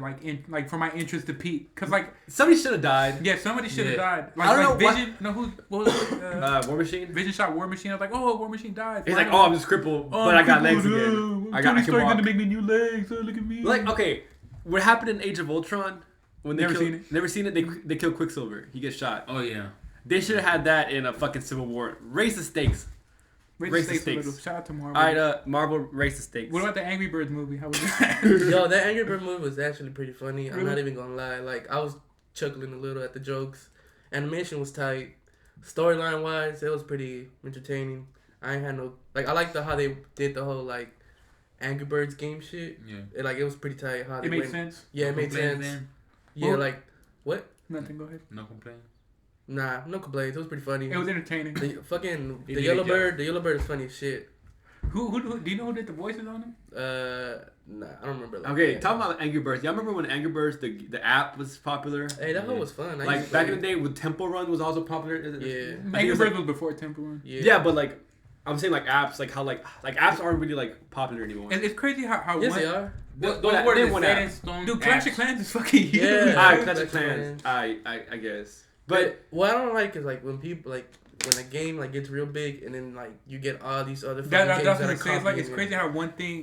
for my interest to peak. Cause like somebody should have died. yeah, somebody should have Yeah. died. I don't know what- Vision. No, what was it? War Machine. Vision shot War Machine. I was like, oh, War Machine died. He's like, oh, I'm just crippled, but I got legs again. I Tony can Stark walk. gonna make me new legs. Oh, look at me. Like, okay, what happened in Age of Ultron? When they Never killed, seen it. Never seen it. They kill Quicksilver. He gets shot. Oh yeah. They should have had that in a fucking Civil War. Raise the stakes. Raise raise the the stakes a stakes. little. Shout out to Marvel. All right, Marvel, raise the stakes. What about the Angry Birds movie? How was that? Yo, that Angry Bird movie was actually pretty funny. I'm Really? not even gonna lie. Like I was chuckling a little at the jokes. Animation was tight. Storyline wise, it was pretty entertaining. I ain't had no like. I liked how they did the whole like Angry Birds game shit. Yeah. It was pretty tight. How they It made went. sense. Yeah, it made Complaints sense. then? Yeah, Well- like what? Nothing. Go ahead. No complaint. Nah, no complaints. It was pretty funny. It was entertaining. The fucking He the did yellow a job. bird. The yellow bird is funny as shit. Who do you know who did the voices on him? Nah, I don't remember. Like Okay, that. talking about Angry Birds. Y'all remember when Angry Birds the app was popular? Hey, that whole was fun. I Like used to back play in the day, when Temple Run was also popular. Yeah. I think Angry it was Birds like, was before Temple Run. Yeah. yeah, but like I'm saying like apps, like how like apps aren't really like popular anymore. And it's crazy how Yes, one, they are. Those What- were they the won set out. in stone. dude, Clash of apps. Clans is fucking huge. Yeah. Alright, Clash Clash of of Clans. Clans. I guess. But what I don't like is like when people like when a game like gets real big and then like you get all these other fucking That's games what that I'm are saying. It's like it's copying crazy how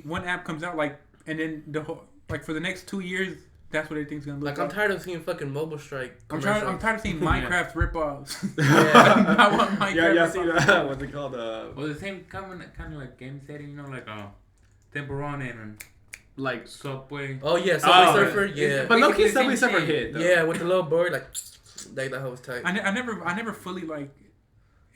one app comes out like, and then the whole like for the next 2 years, that's what everything's gonna it. look Like like. I'm tired of seeing fucking Mobile Strike. I'm commercials. tired of seeing Minecraft ripoffs. Yeah. I want Minecraft. yeah, see ripoffs. what's it called? Well, the same kind of like game setting, you know, like Temple Run and Like Subway. Oh yeah, Subway Oh, Surfer. Yeah. but low-key It's the Subway same Surfer shit. hit though. Yeah, with the little bird like that whole was tight. I never fully like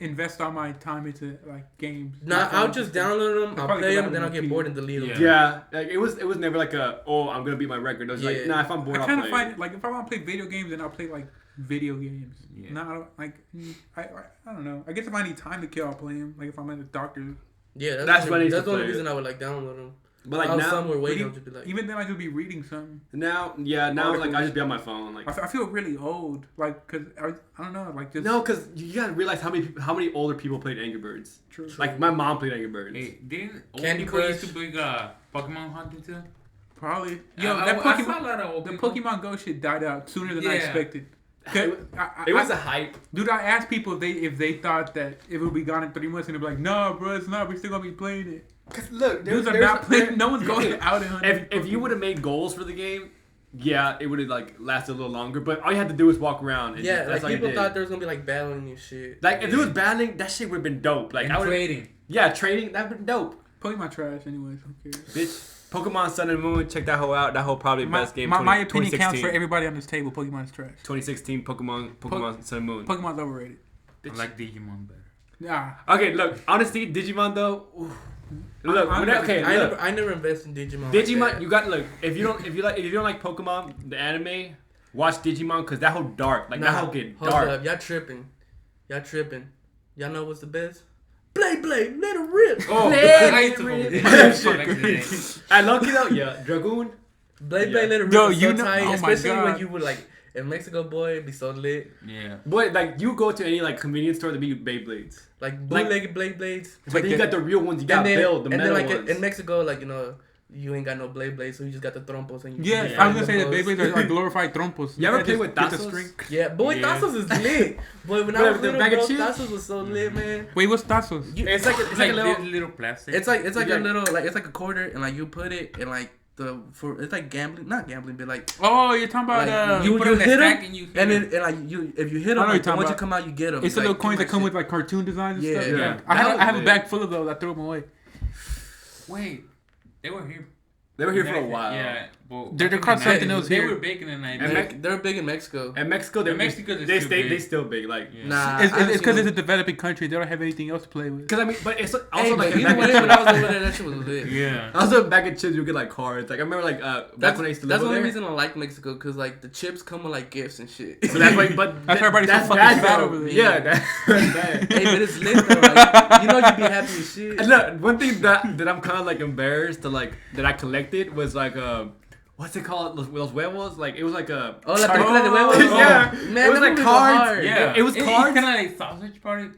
invest all my time into like games. Nah, I'll just download them, I'll Probably play go them, and then I'll down get to bored and delete them. Yeah. Yeah, like it was never like I'm gonna beat my record. It was like Yeah. nah, if I'm bored I I'll kind play. of find like if I want to play video games, then I'll play like video games. Yeah. No, I don't like. I don't know. I guess if I need time to kill, I'll play them. Like if I'm at the doctor. Yeah, That's when I used that's to the only play reason I would like download them. But like I was now, somewhere waiting, I'll reading- just be like, Even then, I could be reading something. now like I just be on my phone like. I feel really old, like, cause I don't know, like just No, because you gotta realize how many older people played Angry Birds. True. Like my mom played Angry Birds. Hey, didn't old Candy people used Crush. to bring Pokemon hunting too? Probably. I Yo, that saw a Pokemon, lot of old the people. Pokemon Go shit died out sooner than I Yeah. expected. It was a hype. Dude, I asked people if they thought that it would be gone in 3 months, and they're like, "No, bro, it's not. We're still gonna be playing it." Cause look, Dudes are not playing. No one's going out and If you would have made goals for the game, yeah, it would have like lasted a little longer. But all you had to do was walk around. And Yeah, that's like all you people did. thought there was gonna be like battling and shit. Like if it was battling, that shit would have been dope. Like And I would. trading. Yeah, trading that would been dope. Pokemon trash, anyways. Who cares? Bitch, Pokemon Sun and Moon. Check that whole out. That whole probably best game. My opinion 2016. counts for everybody on this table. Pokemon is trash. 2016 Pokemon Sun and Moon. Pokemon's overrated. I like Digimon better. Nah. Okay, look. Honestly, Digimon though. Ooh. Look, okay. Look. I never invested in Digimon. Digimon, like that. you got look. If you don't like Pokemon, the anime, watch Digimon because that whole dark, like that whole get hold dark. up, y'all tripping. Y'all know what's the best? Blade, let it rip. Oh, I used to play That Digimon shit back in the day. I lucky though, yeah, Dragoon. Blade, Yeah. let it rip. Yo, is you so know- tight, oh my especially when God. you would like in Mexico, boy, it'd be so lit. Yeah. Boy, like you go to any like convenience store to be Beyblades, Like bootlegged blades. but then you got the real ones. You got build the and metal then like ones. in Mexico, like you ain't got no blades, so you just got the trompos and you. Yeah, just I was fight gonna say that those. Beyblades are glorified trompos. You ever Yeah, play just with get the Tazos? string. Yeah, boy, Yeah. Tazos is lit. Boy, when I But was the little, bag of bro, chips? Tazos was so lit, man. Wait, what's Tazos? It's like It's like a little. little plastic. It's like Yeah. a little like it's like a quarter and like you put it and like it's like gambling, not gambling, but like Oh, you're talking about Like, you put it in hit the 'em, stack and you hit and 'em. then and like you if you hit I know them, like, you're talking once you about- come out you get them. It's the like, little coins that come shit. with like cartoon designs and Yeah, stuff. yeah. I That have was a lit. bag full of those. I threw them away. Wait, they were here. They were here for a while. Yeah, well, They're back in called the something 90s, else They here. were big in the 90s. And They're big in Mexico. And Mexico, In Mexico, they're they still stay big. they still big. Like, Yeah. Nah, It's because it's a developing country. They don't have anything else to play with. because I mean, but it's also Hey, like but even when I was over there, that shit was lit. Yeah. also back in chips, you get like cards. Like I remember like back when I used to live That's the over only there. reason I like Mexico, cause like the chips come with like gifts and shit. So that's why, but That's why everybody's so that's fucking bad fat though. over there. Yeah, that's bad. Hey, but it's lit though. Like, you know you'd be happy as shit. And look, one thing that I'm kind of like embarrassed to like that I collected was like what's it called? Those huevos? Like it was like a Oh, la película de huevos. Yeah. Man, It was like those movies are cards. hard. Yeah. It was cards. Kind of like sausage party.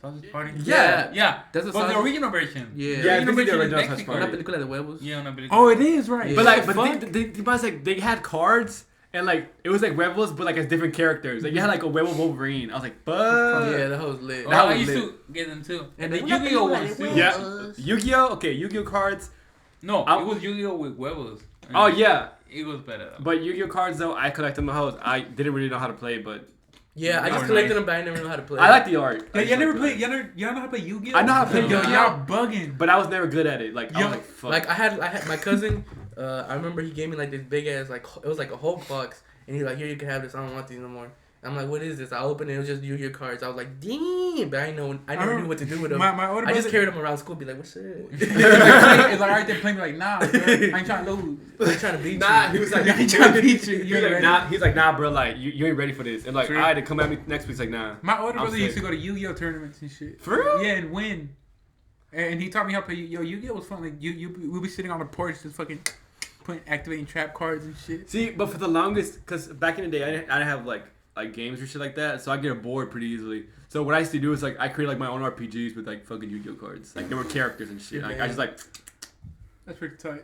Sausage party. Yeah. Yeah. That's a But the sausage- original version. Yeah. Yeah, The original this is the version is original Mexico. sausage La party. película de huevos. Yeah, una película. Oh, it is right. Yeah. But like, What but the fuck? the guys like they had cards and like it was like huevos, but like as different characters. Like you had like a huevo Wolverine. I was like, fuck. Yeah, that was lit. Oh, That I was used lit. to get them too. And And the then Yu-Gi-Oh ones too. Yeah, Yu-Gi-Oh. Okay, Yu-Gi-Oh cards. No, I- it was Yu-Gi-Oh with huevos. Oh yeah, It was better. but Yu-Gi-Oh cards though, I collected my hoes. I didn't really know how to play, but Yeah, I They just were collected nice. them, but I never know how to play. I like the art. Yeah, I you just never like played. the art. You don't know how to play Yu-Gi-Oh? I know how to play Yo, Yu-Gi-Oh. y'all bugging. But I was never good at it. Like I Yo, was like, fuck. Like I had my cousin. I remember he gave me like this big ass like it was like a Hulk box, and he's like, "Here, you can have this. I don't want these no more." I'm like, "What is this?" I opened it. It was just Yu-Gi-Oh cards. I was like, "Damn!" But I never knew what to do with them. My older I just brother- carried them around school, be like, "What's up?" It's like right there playing like, nah, bro, I ain't trying to lose. I'm trying to beat Nah, you. he was like, I ain't trying to beat you. He's You ain't like, ready. nah, he's like, nah, bro, like you ain't ready for this. And like, True. all right, to come at me next week. He's like, nah. My older I'm brother used to sick. go to Yu-Gi-Oh tournaments and shit. For real? Yeah, and win. And he taught me how to play Yu-Gi-Oh was fun. Like we'll be sitting on the porch just fucking activating trap cards and shit. See, but for the longest, because back in the day, I didn't have like games or shit like that, so I get bored pretty easily. So what I used to do is like I create like my own RPGs with like fucking Yu-Gi-Oh cards. Like there were characters and shit. Like I just like That's pretty tight.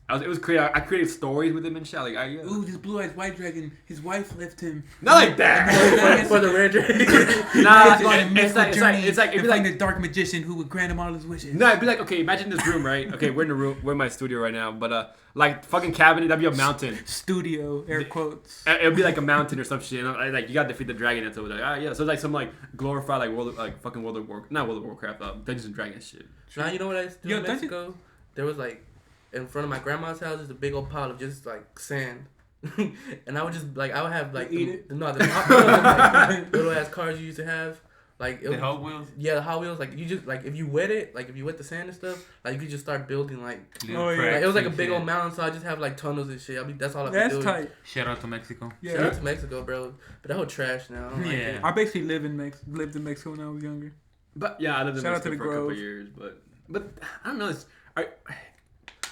it was creative. I created stories with him and shit. Like Ooh, this blue-eyed white dragon. His wife left him. not like that. for the red dragon. Nah, He's on a mythical it's like it'd to be find like the dark magician who would grant him all his wishes. no, it'd be like okay, imagine this room, right? Okay, we're in the room, we're in my studio right now, but like fucking cabinet, that'd be a mountain. Studio, air quotes. It'd be like a mountain or some shit. And like you gotta defeat the dragon. And so like yeah, so it's like some like glorified like World of Warcraft, Dungeons and Dragons shit. Now you know what I used to do Yo, in Mexico? There was like in front of my grandma's house, there's a big old pile of just like sand. And I would just like I would have like You eat it? the like, little ass cars you used to have. Like it The was, Hot Wheels. yeah, the Hot Wheels. Like you just like if you wet it, like if you wet the sand and stuff, like you could just start building like. Oh, yeah. Like, it was like a cracks big and old shit. mountain, so I just have like tunnels and shit. That's all I That's be doing. tight. Shout out to Mexico. Shout Yeah. out to Mexico, bro. But that whole trash now. I don't like Yeah. it. I basically lived in Mexico when I was younger. But yeah, I lived in Shout out to Mexico the for a couple Grove. years, but I don't know. It's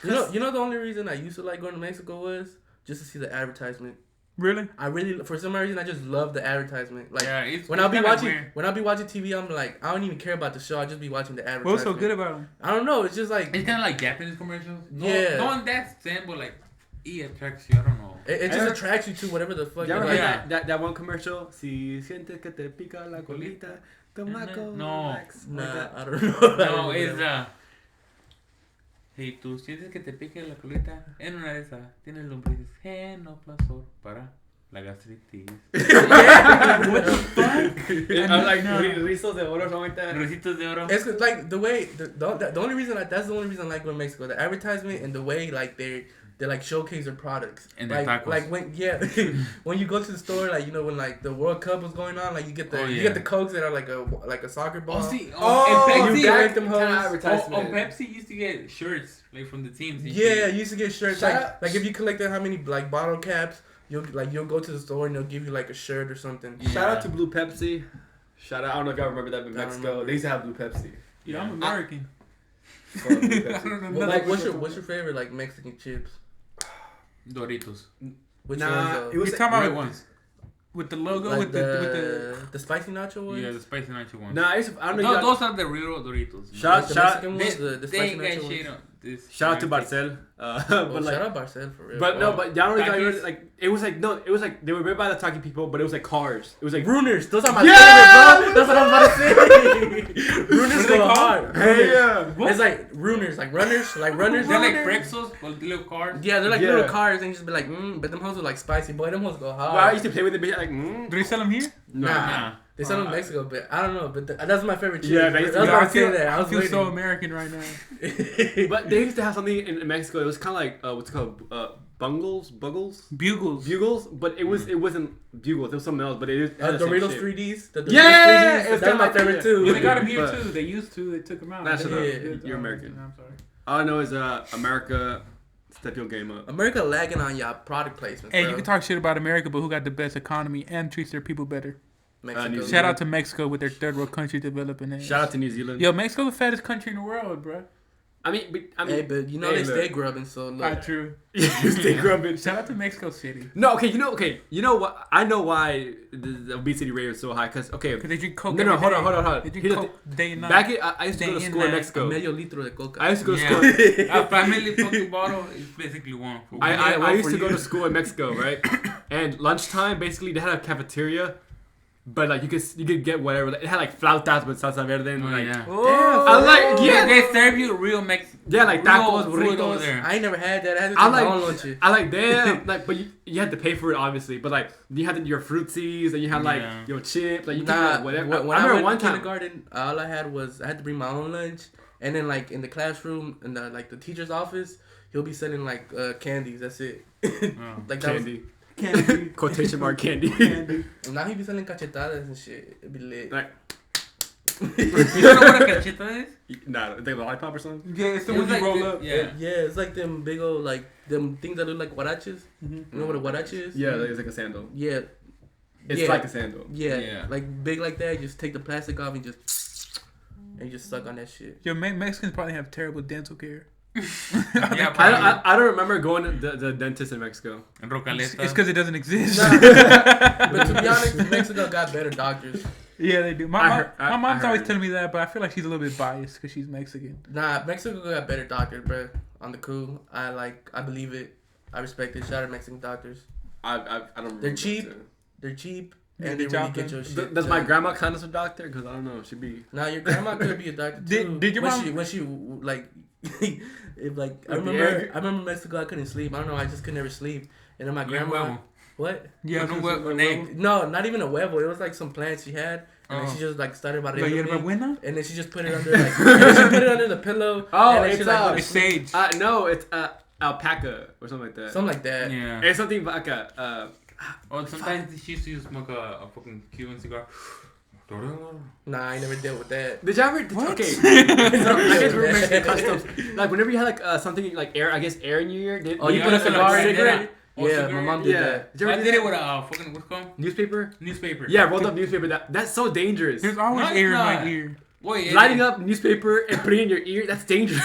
You know the only reason I used to like going to Mexico was just to see the advertisement. Really? I really, for some reason, I just love the advertisement. Like Yeah, it's when I'll be kinda watching, weird. when I'll be watching TV, I'm like, I don't even care about the show. I just be watching the advertisement. What's so good about them? I don't know. It's just like It's kind of like Japanese commercials. No, Yeah. Not in that sense, but like it attracts you. I don't know. it just attracts you to whatever the fuck. Yeah, you remember like. that one commercial? Si sientes que te pica la colita, toma No. Comax. Nah, Like that. I don't know. No, it's hey, tú sientes que te pique la colita. En una de esas tienes lombrices. Genoplasor para la gastritis. What the fuck? I'm like No. rizos de oro or something like that. Rositos de oro. It's like the way the only reason that's the only reason I like going to Mexico. The advertisement and the way like they like showcase their products. And their like tacos. like when when you go to the store, like you know when like the World Cup was going on, like you get the Oh, you yeah. get the Cokes that are like a soccer ball. Oh, see, Oh, and you Pepsi, got them kind of hoes. advertisement. Pepsi used to get shirts like from the teams. and Yeah, shit. you used to get shirts. Like if you collected how many like bottle caps, you'll go to the store and they'll give you like a shirt or something. Yeah. Shout out to Blue Pepsi. Shout out. I don't know if y'all remember that in I don't Mexico. remember. They used to have Blue Pepsi. Yeah, I'm American. Fuck Blue I Pepsi. don't know Well, nothing like about what's your favorite like Mexican chips? Doritos. Which Nah, ones though? it was You talking Red about ones. with the logo, like with the spicy nacho ones? Yeah, the spicy nacho ones. Nah, I don't know. No, those are the real Doritos. Shout- Like the shout- Mexican They, ones, the they spicy ain't nacho got ones. shit on this. Shout out to United Barcel. Oh, But like, shout out Barcel for real. but no, but y'all don't Takis. really like. It was like no, it was like they were made by the talking people, but it was like cars. It was like Runers, those are my Yeah! favorite, bro. That's what I'm about to say. Runers What are they go called? hard. Hey, yeah. It's like runners, like runners, like runners. They're like pretzels, but little cars. Yeah, they're like Yeah. little cars, and you just be like, but them hoes are like spicy, boy. Them hoes go hard. Well, I used to play with it, like, Do they sell them here? Nah, Nah. they sell them in Mexico, but I don't know. But that's my favorite chip. Yeah, that's basically. what I I'm saying. That I I was feel waiting. so American right now. But they used to have something in Mexico. It was kind of like what's it called bugles, bugles. But it wasn't bugles. It was something else. But it had the same Doritos shape. 3Ds. The Doritos Yeah, 3Ds. it's That's my kinda favorite like- too. Yeah, they got them here But- too. They used to. They took them out. That's They enough. did. You're Oh, American. I'm sorry. All I know is America, step your game up. America lagging on y'all product placements. Hey, bro. you can talk shit about America, but who got the best economy and treats their people better? Mexico. New Shout out to Mexico with their third world country developing it. Shout out to New Zealand. Yo, Mexico's the fattest country in the world, bro. I mean, Hey, but you know hey, they look. stay grubbing, so look. Not true. stay grubbing. Shout out to Mexico City. No, okay, you know what? I know why the obesity rate is so high. Cause okay, Because they drink Coke. No, every hold on. day. They Here's drink the Coke day and night. back I used to go to Day school and in night. Mexico. Medio litro de coca. I used to go to Yeah. school. A family fucking bottle is basically one. For one. I one used for to go you. to school in Mexico, right? And lunchtime, basically, they had a cafeteria, but like you could get whatever. It had like flautas with salsa verde and Oh, like yeah. Oh, I like Yeah, yeah, they serve you real Mexican. yeah, like tacos, food over burritos. there. I ain't never had that. I had to I take my like- own lunches. I like damn, like, but you had to pay for it obviously. But like you had your fruitsies and you had like Yeah. your chips, like you could Nah, like, whatever. when I I remember went one to time. kindergarten, all I had to bring my own lunch, and then like in the classroom in the like the teacher's office, he'll be selling like candies. That's it. Oh. Like that was, Candy, Candy. quotation mark candy. Candy. and now he be selling cachetadas and shit. It'd be lit. Like You don't know what a cacheta is? nah, they lollipop or something. Yeah, it's the It one was you like roll the- up. Yeah. Yeah, it's like them big old like them things that look like huaraches. Mhm. You know what a huarache is? Yeah, it's like a sandal. Yeah. It's Yeah. like a sandal. Yeah. Yeah. Like big like that. You just take the plastic off and you just suck on that shit. Yo, Mexicans probably have terrible dental care. Yeah, I don't remember going to the dentist in Mexico. and Rocaleta. It's because it doesn't exist. But to be honest, Mexico got better doctors. Yeah, they do. I My heard- mom's I always heard. telling me that, but I feel like she's a little bit biased because she's Mexican. Nah, Mexico got better doctors, bro. On the cool, I believe it. I respect it. Shout out Mexican doctors. I don't remember. They're cheap. that. They're cheap Yeah, and they they really job get done. your shit. Does my done. grandma count as a doctor? Because I don't know. She'd be. Nah, your grandma could be a doctor too. Did your when mom- when she like if like I With the remember egg? I remember Mexico I couldn't sleep. I don't know, I just could never sleep. And then my Un grandma huevo. what? Yeah, Con un huevo, an egg. No, not even a huevo. It was like some plants she had, and then Oh. she just like started La barriendo hierba me, buena? and then she just put it under like and then she put it under the pillow. Oh, and then it's, she, like, go to It's sleep. sage. No, it's alpaca or something like that. Something like that. Yeah. It's something vaca. Or sometimes she used to smoke a fucking Cuban cigar. Nah, I ain't never dealt with that. Did you ever? What? Okay. So, I guess we're Mexican customs. Like whenever you had like something like air, I guess air in your ear. Did, Oh, did you Yeah, put a that's cigar like in cigarette. it? Or Yeah, my cigarette. mom did Yeah. that. Did you I ever did do it that? with a fucking, what's it called? Newspaper. Newspaper. Yeah, rolled up newspaper. That's so dangerous. There's always No, it's air in not. my ear. Wait, Lighting up newspaper and putting it in your ear. That's dangerous.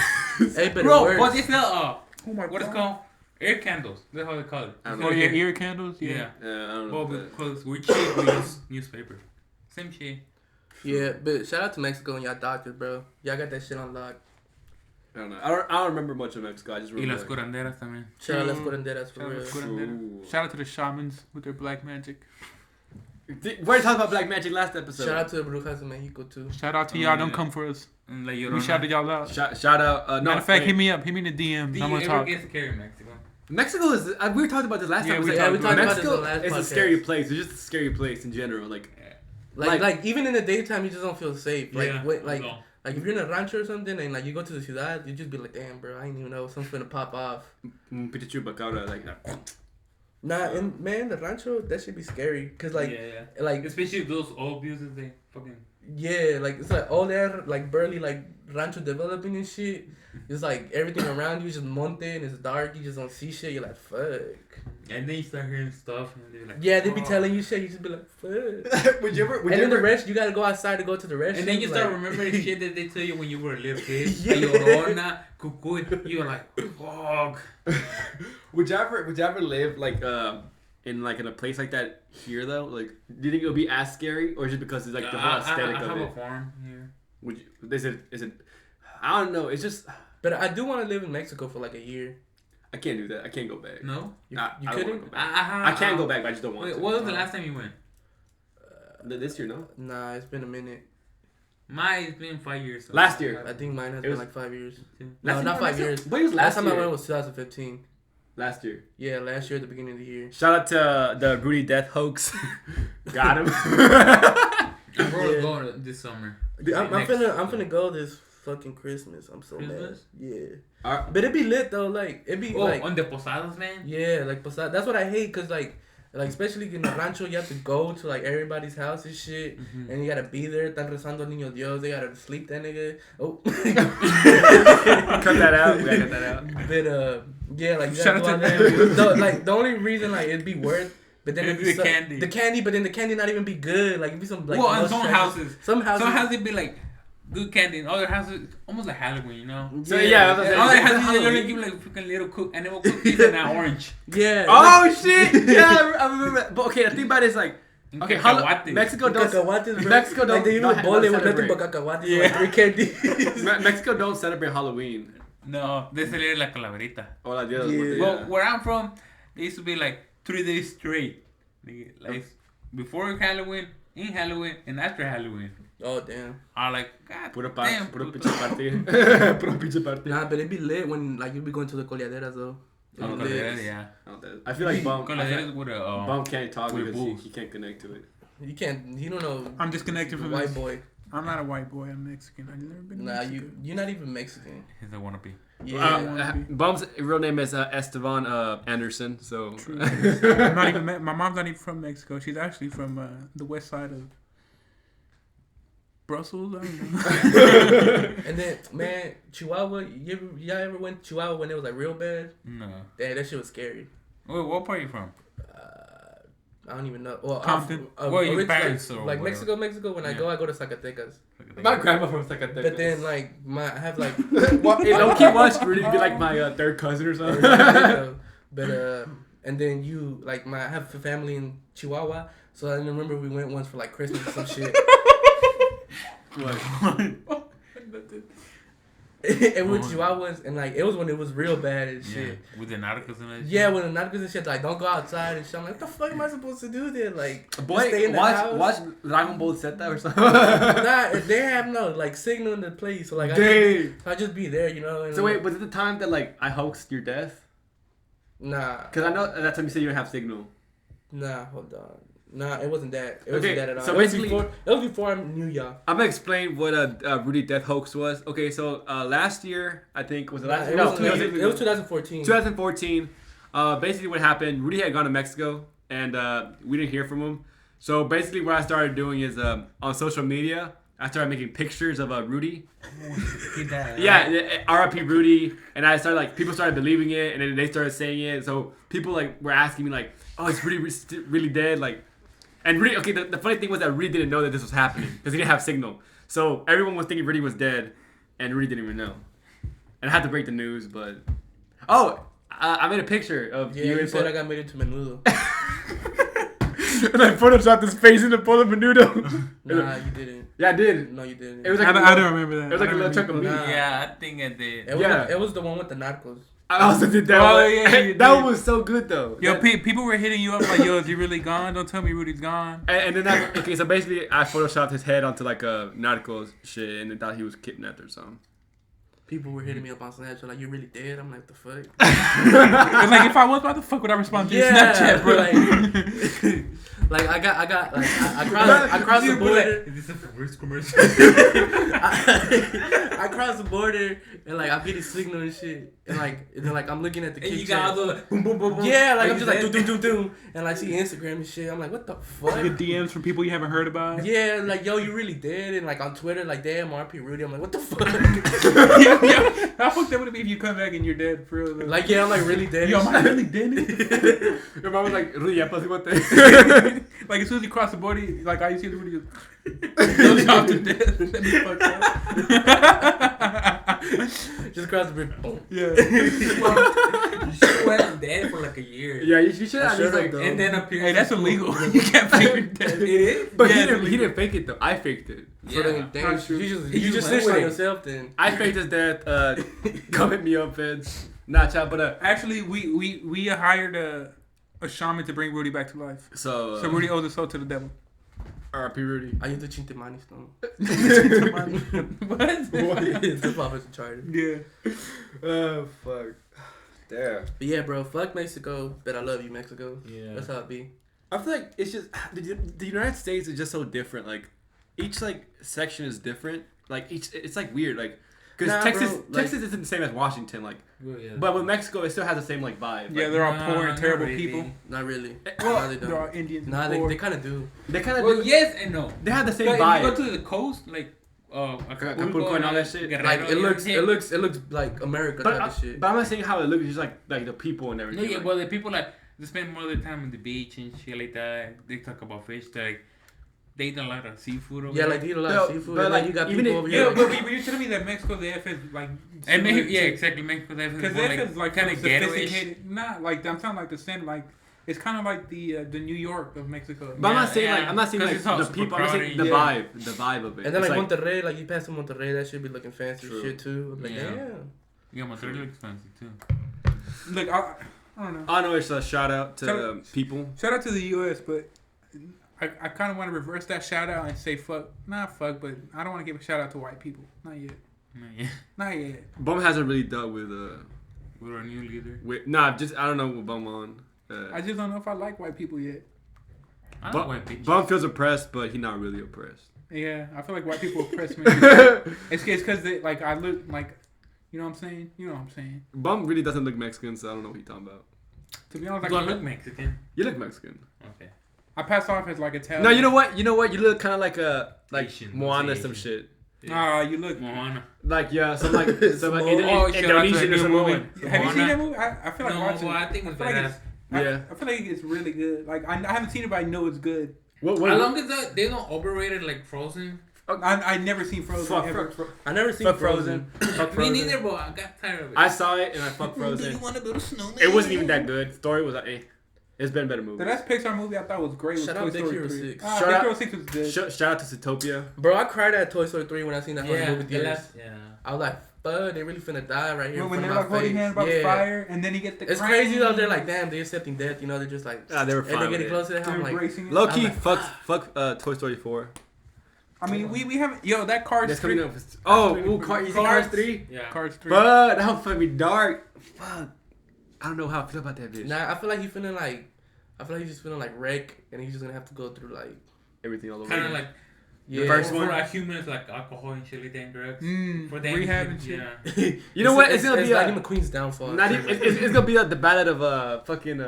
Hey, but it Bro, works. but it's not Oh my what is God. called? Air candles. That's how they call it. I don't Oh, know. yeah, ear candles? Yeah. Yeah. I don't know. Well, about that. because we're cheap, we use newspaper. Same shit. Yeah, but shout out to Mexico and y'all doctors, bro. Y'all got that shit on lock. I don't know. I don't remember much of Mexico. I just Y remember. las curanderas también. Shout out, let's go to that's for Shout out real. to Curandera. Ooh. Shout out to the shamans with their black magic. We already talked about black magic last episode. Shout out to the Brujas in Mexico too. Shout out to Oh, y'all. Don't yeah. come for us. And La We Llorona. shouted y'all out. Shout out. No, Matter of fact, wait. hit me up. Hit me in the DMs. Do I'm you gonna ever talk. get scared in Mexico? Mexico is. We were talking about this last Yeah, time. we It's talked about this on Mexico the last is a podcast. scary place. It's just a scary place in general. Like, Like even in the daytime, you just don't feel safe. Like Yeah, like no. like if you're in a rancho or something and like you go to the ciudad, you just be like, damn, bro, I didn't even know something's gonna pop off. pinche chupacabra, like. Nah, and man, the rancho that should be scary. Cause like yeah. like Especially those old buses, they fucking. yeah, like it's like all that like barely like rancho developing and shit. It's like everything around you is just monte and it's dark. You just don't see shit. You're like, fuck. And then you start hearing stuff, and they're like, Yeah, they be "Oh." telling you shit. You just be like, fuck. would you ever? And then the rest, you gotta go outside to go to the rest. And then you start remembering shit that they tell you when you were a little kid. La Llorona, Cucuy. You're like, fuck. Would you ever live like in a place like that here though? Like, do you think it would be as scary, or just because it's like the whole aesthetic I of have it? a farm here. Would you? Is it? I don't know. It's just But I do want to live in Mexico for like a year. I can't do that. I can't go back. No? You, Nah, you I don't couldn't? wanna go back. I can go back, but I just don't want Wait, to. what was the last time you went? This year, no? Nah, it's been a minute. Mine's been 5 years. So Last year. I think mine has It been was- like 5 years. Last No, not 5 years. But it was Last time I year. went was 2015. Last year. Yeah, last year at the beginning of the year. Shout out to the Rudy death hoax. Got him. I'm probably Yeah. going this summer. I'm Next- finna go this fucking Christmas. I'm so Christmas? mad. Yeah. Alright. But it'd be lit though. Like it'd be Oh, like on the posadas, man. yeah, like Posada. That's what I hate, cause like especially in the rancho, you have to go to like everybody's house and shit, Mhm. and you gotta be there. Están rezando al niño Dios. They gotta sleep that nigga. Oh. Cut that out. We gotta cut that out. But yeah, like you Shout gotta go out out to there. them. Like the only reason like it'd be worth, but then it'd be The candy. the candy, but then the candy not even be good. Like it'd be some like Well, in most some trash- houses. some houses, Some houses be like good candy, and other houses almost like Halloween, you know. So yeah, I was And gonna other say, houses they Halloween. only give like freaking little animal cookies and an orange. yeah. Oh shit! Yeah, I remember. But okay, the thing about it is like, okay, Cacahuates. Mexico don't. Cacahuates, bro. Mexico don't- Like they don't even bowl it with celebrate. nothing but cacahuates. Yeah. Like 3 candies. Mexico don't celebrate Halloween. No, they celebrate la calaverita. Or like the other Yeah. one. Yeah. Well, where I'm from, they used to be like 3 days straight. Like before Halloween, in Halloween, and after Halloween. Oh damn. I like, God Puro damn. puro pinche party. Puro pinche party. Nah, but it'd be lit when like you'd be going to the coleaderas though. Oh, It'd be lit. Coladeras, yeah. I feel like Bum. I feel Coladeras like with a Bum can't talk with because bulls. he can't connect to it. You can't. You don't know. I'm disconnected from white this. boy. I'm not a white boy. I'm Mexican. I've never been to Nah, Mexico. you're not even Mexican. He's a wannabe. Yeah. Bum's real name is Esteban Anderson. So. True. I'm not even. My mom's not even from Mexico. She's actually from the west side of Brussels. I don't know. And then man, Chihuahua. Y'all ever went to Chihuahua when it was like real bad? No. Damn, that shit was scary. Wait, what part are you from? I don't even know. Well, Compton. Well, your like, parents or like whatever. Mexico. When I Yeah. go Zacatecas. My grandma from Zacatecas. But then like I have like. Hey, low-key watched Rudy be like my third cousin or something. But and then you like I have a family in Chihuahua, so I remember we went once for like Christmas or some shit. And we were Chihuahuas, and like it was when it was real bad and Yeah. shit. With the narcos and that shit. Yeah, when the narcos and shit, like don't go outside and shit. I'm like, what the fuck am I supposed to do there? Like, just Boy, stay in the watch house. Dragon Ball Z or something. Nah, they have no like signal in the place, so like Dang. I just be there, you know. And, So wait, was it the time that like I hoaxed your death? nah, Because I know at that time you said you didn't have signal. hold on. Nah, it wasn't that. It wasn't Okay, that at all. so it was basically- before I knew y'all. I'm gonna explain what a Rudy death hoax was. Okay, so last year I think was it last Nah, year? it, No, was, 2000 it was 2014. 2014. Basically, what happened? Rudy had gone to Mexico, and we didn't hear from him. So basically, what I started doing is on social media, I started making pictures of Rudy. Yeah, R.I.P. Rudy, and I started like people started believing it, and then they started saying it. So people like were asking me like, "Oh, is Rudy really dead?" Like, and Rudy. Okay, the funny thing was that Rudy didn't know that this was happening because he didn't have signal. So everyone was thinking Rudy was dead, and Rudy didn't even know. And I had to break the news, but I made a picture of Yeah, you you and said I got made into menudo. and I photoshopped his face in the bowl of menudo. Nah, you didn't. Yeah, I did. No, you didn't. It was I like don't remember that. It was like a little chunk of meat. Nah. Yeah, I think I did. It was the one with the narcos. I also did that. Oh, one. yeah, you that did. one was so good though. Yo, That- people were hitting you up like, yo, is he really gone? Don't tell me Rudy's gone. and then okay, so basically I photoshopped his head onto like a narcos shit, and they thought he was kidnapped or something. People were hitting me up on Snapchat like, "You really dead?" I'm like, "The fuck?" It's like, if I was, why the fuck would I respond to your Snapchat, bro? Like I got like I crossed the border. Is this a reverse commercial? I crossed the border and like I'm getting signal and shit, and then I'm looking at the And kick you got all chat. the boom, boom, boom, boom. Yeah, like I'm you just like said? do, and like see Instagram and shit. I'm like, what the fuck? You get DMs from people you haven't heard about. Yeah, like yo, you really dead? And like on Twitter, like damn, RP Rudy. I'm like, what the fuck? Yo, how fucked that would it be if you come back and you're dead for real? Though? Like yeah, I'm like really dead. Yo, am I really dead? Your mom was like, Rudy, ya pasé bote. Like as soon as you cross the border, like I see the Rudy goes off to death. Let me fuck up. Just cross the bridge. Boom. Yeah. You should went dead for like a year. Yeah, you should I at least should've like. though. And then appear. Hey, that's illegal. You can't fake your death. It is? But Yeah, he didn't fake it though. I faked it. So then, damn, Not true. you just snitched on yourself then. I faked his death. Come hit me up, feds. Nah, child, but Actually, we hired a shaman to bring Rudy back to life. so So Rudy owes his soul to the devil. R.I.P. Rudy. I used to cheat the money stone. What? The Prophet's in charge. Yeah. Oh fuck. Damn. But yeah, bro, fuck Mexico, but I love you, Mexico. Yeah. That's how it be. I feel like it's just the United States is just so different. Like each like section is different. Like each it's like weird. Like because Nah, Texas bro, like- Texas isn't the same as Washington. Like Well, yeah. but with Mexico it still has the same like vibe. Yeah, Like, they're all Nah, poor and not terrible really. people. Not really. well, No, they They're all don't. Indians. Nah, poor. they kind of do. they kind of Well, yes and no. they have the same But if vibe. you go to the coast, like Acapulco and all that shit. Guerrero, Like you know, it looks like America type of shit. But I'm not saying how it looks. It's just like the people and No, everything. yeah, like, well, the people like they spend more of their time on the beach and shit like that. They talk about fish. Like they eat a lot of seafood. Over Yeah, there. like they eat a lot No, of seafood. but And, like like, you got even people if- over Yeah, here. but, Like, but you're telling me that Mexico, the F is like. and Mexico, yeah, exactly. Mexico, Because more the F is like kind of ghetto-ish. sophisticated. Not like I'm talking like the same like. It's kind of like the New York of Mexico. but I'm not Yeah, saying yeah. like I'm not saying 'Cause like it's all the super people. I'm saying the crowded. vibe, the vibe of it. and then It's like Monterrey, like you pass to Monterrey, that should be looking fancy True. shit too. I'm like, Yeah. damn. Yeah, Monterrey looks fancy too. Look, I don't know. I know it's a shout out to Shout out- people. Shout out to the U.S., but I kind of want to reverse that shout out and say fuck. Not fuck, but I don't want to give a shout out to white people. Not yet. Yeah, Not yet. Bum hasn't really dealt with we're our new leader. just I don't know what Bum on. I just don't know if I like white people yet. I Bum, don't white bitches. Bum feels oppressed, but he's not really oppressed. Yeah, I feel like white people oppress me. It's because they like I look like, you know what I'm saying? You know what I'm saying? Bum really doesn't look Mexican, so I don't know what he's talking about. To be honest, Do I like, look Mexican? You look Mexican. Okay. I pass off as like Italian. No, you know what? You look kind of like Asian, Moana, Asian. some shit. Nah, you look. Moana. Like yeah, some like some like Oh, shout out to Indonesian the or new something. movie. Have you seen Moana? that movie? I feel like No, watching. well, I think it's feel like badass. Yeah. I feel like it's really good. Like I haven't seen it, but I know it's good. What? How long is that? They don't overrated like Frozen. I never seen Frozen Fuck, ever. I never seen Fuck Frozen. Fuck Me Frozen. neither, but I got tired of it. I saw it and I fucked Frozen. want to build a snowman? It wasn't even that good. Story was like, it's been better The movies. last Pixar movie I thought was great was Shout Toy out Big Story Hero 3. 6. Ah, Shout Big out- Hero 6 was good. Shout out to Zootopia. Bro, I cried at Toy Story 3 when I seen that Yeah, movie the theaters. last, yeah. I was like, fuck, they really finna die right here. when in they're front like of my holding face. hands by the Yeah. fire, and then he gets the It's crown. crazy though. They're like, damn, they're accepting death. You know, they're just like, They were and fine they're with getting it. close to that. They're I'm like, embracing it. Low key, I'm like, fuck Toy Story 4. I mean, we haven't. Yo, that Cars That's 3. coming up. You see Cars 3? Yeah. Cars 3. But that would fucking be dark. Fuck. I don't know how I feel about that bitch. nah, I feel like he's feeling like, he's just feeling like wreck, and he's just gonna have to go through like, Everything all over. Kind of like yeah. first for one? us humans, like alcohol and shit like that and drugs. For them, rehab and shit. Yeah. You know what? It's gonna be Lightning McQueen's downfall. not even. It's gonna be the ballad of fucking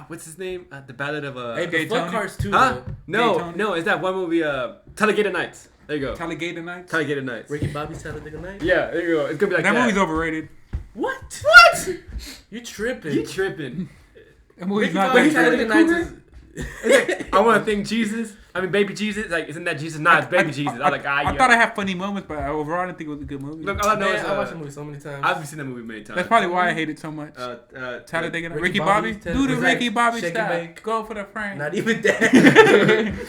what's his name? The ballad of Hey, but Daytona? fuck Cars too. Huh? Though. No, Daytona? no. It's that one movie. Talladega Nights. There you go. Talladega Nights. Talladega Nights. Ricky Bobby's Talladega Night. Yeah, there you go. It's gonna be like That that. movie's overrated. What? You tripping? You tripping? That movie's Ricky not Bobby's that Talladega great. Nights It's like, I want to thank Jesus. I mean, baby Jesus. Like, isn't that Jesus? Nah, it's baby Jesus. I was like, I thought I had funny moments, but overall I didn't think it was a good movie. Look, all I know is I watched the movie so many times. I've seen that movie many times. That's probably why I hate it so much. Talladega. Ricky Bobby? Do the Ricky Bobby shake and style. bake. Go for the frame. Not even that.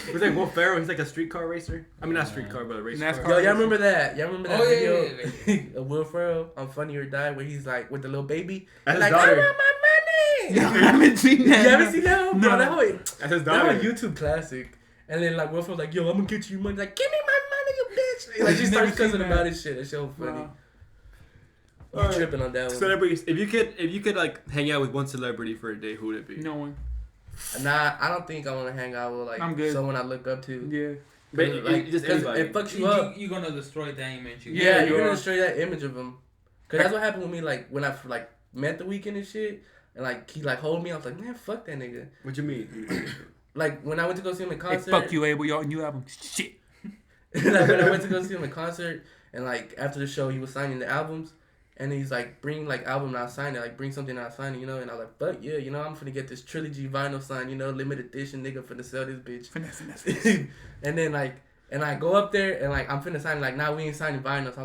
It was like Will Ferrell. He's like a streetcar racer. I mean, not streetcar, but a race NASCAR. car. Yo, y'all remember that? Y'all remember that Oh, video of Will Ferrell on Funny or Die where he's like with the little baby? That's his Like, daughter. I want my money. I haven't seen that. You haven't seen that one? Bro, No. that whole, That's his that daughter. was a YouTube classic. And then like Will Ferrell's like, yo, I'm gonna get you money. Like, give me my money, you bitch. Like she Never starts seen cussing that. about his shit. That's so funny. Wow. You Alright. tripping on that one? Celebrities. If you could like hang out with one celebrity for a day, who would it be? No one. Nah, I don't think I want to hang out with like I'm good. someone I look up to. Yeah. But Like, just 'cause anybody. it fucks you up. You're gonna destroy that image. Yeah, you you're are. gonna destroy that image of him. Cause that's what happened with me. Like when I like met The Weeknd and shit, and like he like hold me. I was like, man, fuck that nigga. What you mean? Like when I went to go see him in Hey, concert. fuck you, Abel. Your new album. Shit. Like when I went to go see him in concert, and like after the show, he was signing the albums, and he's like, bring like album not signed it, like bring something not signed it, you know. And I was like, fuck yeah, you know, I'm finna get this trilogy vinyl signed, you know, limited edition, nigga, finna sell this bitch. Finesse. And then like, and I go up there and like I'm finna sign like, nah, we ain't signing vinyl. So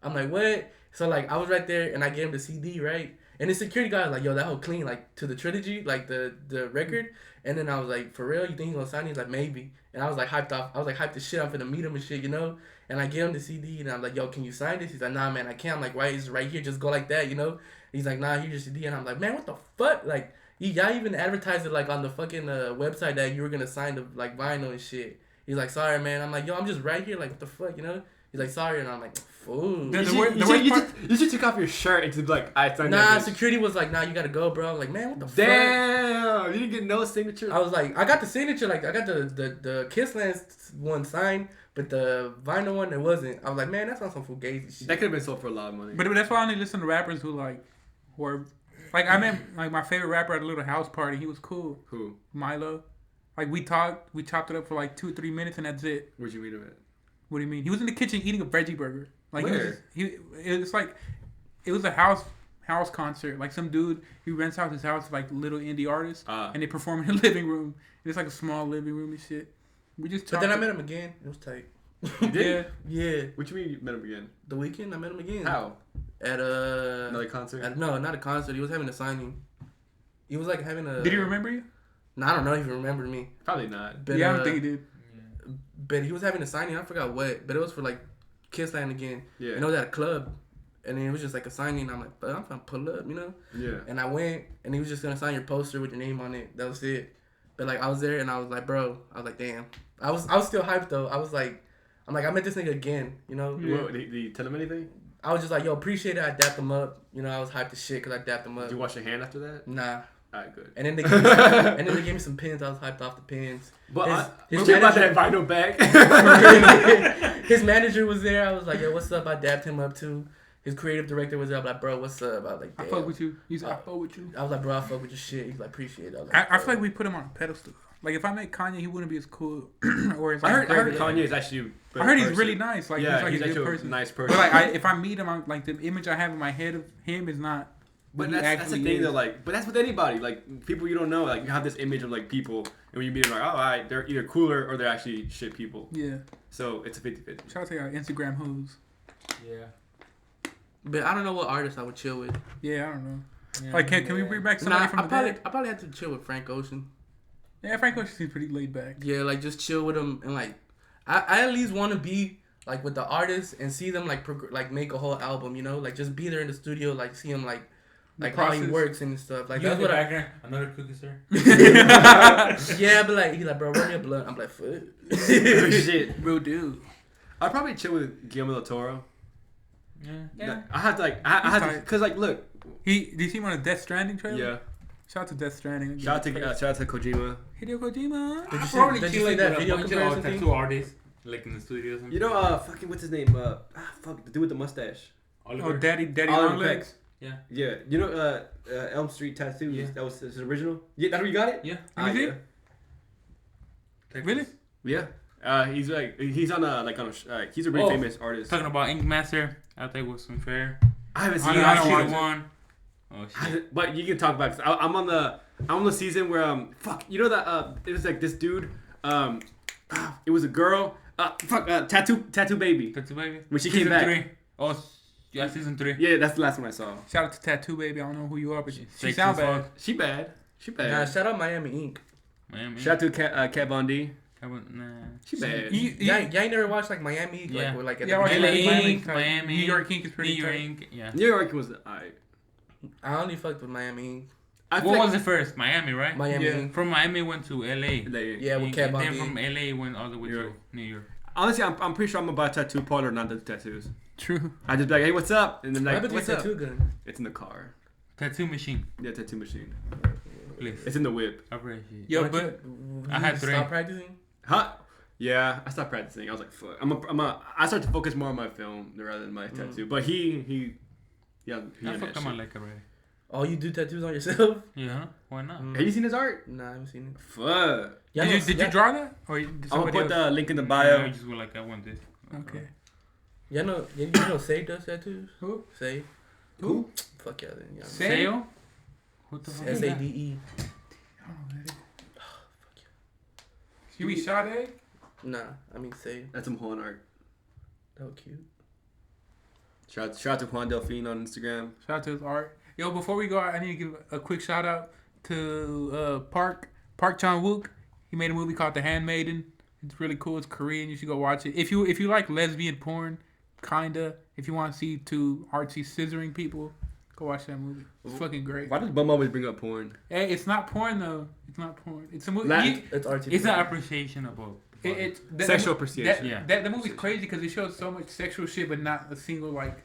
I'm like, what? So like I was right there and I gave him the CD, right? And the security guy was like, yo, that whole clean, like to the trilogy, like the record. And then I was like, for real, you think he's gonna sign it? He's like, maybe. And I was like hyped off. I was like hyped as shit. I'm finna meet him and shit, you know? And I gave him the CD and I'm like, yo, can you sign this? He's like, nah, man, I can't. I'm like, right, it's right here. Just go like that, you know? He's like, nah, here's your CD. And I'm like, man, what the fuck? Like, y'all even advertised it like on the fucking website that you were gonna sign the like vinyl and shit. He's like, sorry, man. I'm like, yo, I'm just right here. Like, what the fuck, you know? He's like, sorry. And I'm like, fool. You should take off your shirt and just be like, I signed Nah, that bitch. security was like, nah, you gotta go, bro. I'm like, man, what the fuck? Damn, you didn't get no signature. I was like, I got the signature, like I got the Kissland one signed, but the vinyl one it wasn't. I was like, man, that's on some fugazi shit. That could have been sold for a lot of money. But that's why I only listen to rappers who were like I met like my favorite rapper at a little house party. He was cool. Who? Milo. Like we chopped it up for like 2 or 3 minutes and that's it. Where'd you meet him at? What do you mean? He was in the kitchen eating a veggie burger. Like Where? It was a house concert. Like some dude he rents out his house to like little indie artists and they perform in the living room. It's like a small living room and shit. We just But then I met him again. It was tight. You did? Yeah. What you mean you met him again? The Weeknd, I met him again. How? At Another concert? no, not a concert. He was having a signing. He was like having a. Did he remember you? No, I don't know if he remembered me. Probably not. But, Yeah, I don't think he did. But he was having a signing. I forgot what. But it was for like Kissland again. Yeah. And it was at a club. And then it was just like a signing. I'm like, but I'm gonna pull up, you know? Yeah. And I went, and he was just gonna sign your poster with your name on it. That was it. But like I was there, and I was like, bro, I was like, damn. I was still hyped though. I met this nigga again, you know? Yeah. What, did you tell him anything? I was just like, yo, appreciate it. I dapped him up. You know, I was hyped as shit because I dapped him up. Did you wash your hand after that? Nah. Alright, good. And then they gave me some pins. I was hyped off the pins. But his you about manager- that vinyl back? His manager was there. I was like, yo, what's up? I dapped him up too. His creative director was there. I'm like, bro, what's up? I was like, I damn. fuck with you. He's I fuck with you. I was like, bro, I fuck with your shit. He's like, appreciate it. I was like, I feel like we put him on a pedestal. Like if I met Kanye, he wouldn't be as cool. Or as I like, heard great. Kanye is actually. I heard he's really nice. Like Yeah, he's he's like a actually good a person. nice person. But like if I meet him, I'm like the image I have in my head of him is not. But what he that's the actually thing is. though, like, but that's with anybody. Like people you don't know, like you have this image of like people, and when you meet them, like, oh, all right, they're either cooler or they're actually shit people. Yeah. So it's a 50-50. Shout out to our Instagram hoes. Yeah. but I don't know what artist I would chill with. Yeah, I don't know. Yeah. Like can we bring back somebody from I the probably dead? I probably had to chill with Frank Ocean. Yeah, Frank Ocean seems pretty laid back. Yeah, like just chill with him and like I at least want to be like with the artists and see them like like make a whole album, you know, like just be there in the studio, like see him like how he process. works and stuff. Like You that's in the what I. background, another cookie, sir. Yeah, but like he's like, bro, run me a blunt. I'm like, fuck. Oh, shit. Real dude. I'd probably chill with Guillermo del Toro. Yeah. I have to like, I have to, cause like, look. Did you see him on a Death Stranding trailer? Yeah. Shout out to Death Stranding. Shout out to Kojima. Hideo Kojima. Did you see, Probably did you chill see like that with a video bunch comparison of thing? tattoo artists, like in the studios. You know, fucking what's his name? Fuck, the dude with the mustache. Oh, Daddy Oliver Long Legs. Yeah. You know, Elm Street Tattoos. Yeah. That was his original. Yeah, that's where you got it. Yeah. Let me see. Really? Yeah. He's like he's on a he's a really famous artist. Talking about Ink Master, I think was some fair. I haven't I seen don't it. want one. Oh shit. But you can talk about it. 'Cause I'm on the season where you know that it was like this dude it was a girl tattoo baby Tattoo Baby. when she Season came back. 3. Oh, yeah, season 3. Yeah, that's the last one I saw. Shout out to Tattoo Baby. I don't know who you are, but she Sexy sound as bad. fuck. She bad. Nah, shout out Miami Ink. Miami. Shout out to Kat Von D. Nah. She bad. Y'all ain't never watched like Miami Ink? Yeah. Like at Yeah, the I watched beginning? Miami Ink, Miami. New York Ink is pretty New York tight. Ink, yeah. New York was alright. I only fucked with Miami Ink. What was it first? Miami, right? Miami Yeah. Ink. From Miami went to LA. Yeah, with Cat And Von then D. from LA went all the way to New York. Honestly, I'm pretty sure I'm about tattoo parlor, not the tattoos. True. I just be like, hey, what's up? And then What like, happened to what's your up? tattoo gun? It's in the car. Tattoo machine, Yeah, tattoo machine. please. It's in the whip. I appreciate. Yo, Why but don't I you had 3. stop practicing? Huh? Yeah, I stopped practicing. I was like, fuck. I started to focus more on my film rather than my tattoo. But he I fucked up my leg already. Oh, you do tattoos on yourself? Yeah, why not? Have you seen his art? Nah, I haven't seen it. Fuck. did you draw that or did I'm gonna somebody put else? the link in the I bio. just go like I want this. Okay. You know Say does tattoos? Who? Say? Who? Fuck yeah, then. Yeah. Say? Sale? What the fuck? SADE. I don't know that. You mean Sade? Nah, I mean Say. That's some Juan art. That was cute. Shout out to Juan Delphine on Instagram. Shout out to his art. Yo, before we go, I need to give a quick shout out to Park Chan-wook. He made a movie called The Handmaiden. It's really cool. It's Korean. You should go watch it. If you like lesbian porn, kinda. If you want to see two artsy scissoring people, go watch that movie. It's fucking great. Why does Bum always bring up porn? Hey, it's not porn though. It's not porn. It's a movie. It's artsy. It's an appreciation about. Sexual appreciation. Yeah. That movie's crazy because it shows so much sexual shit, but not a single like.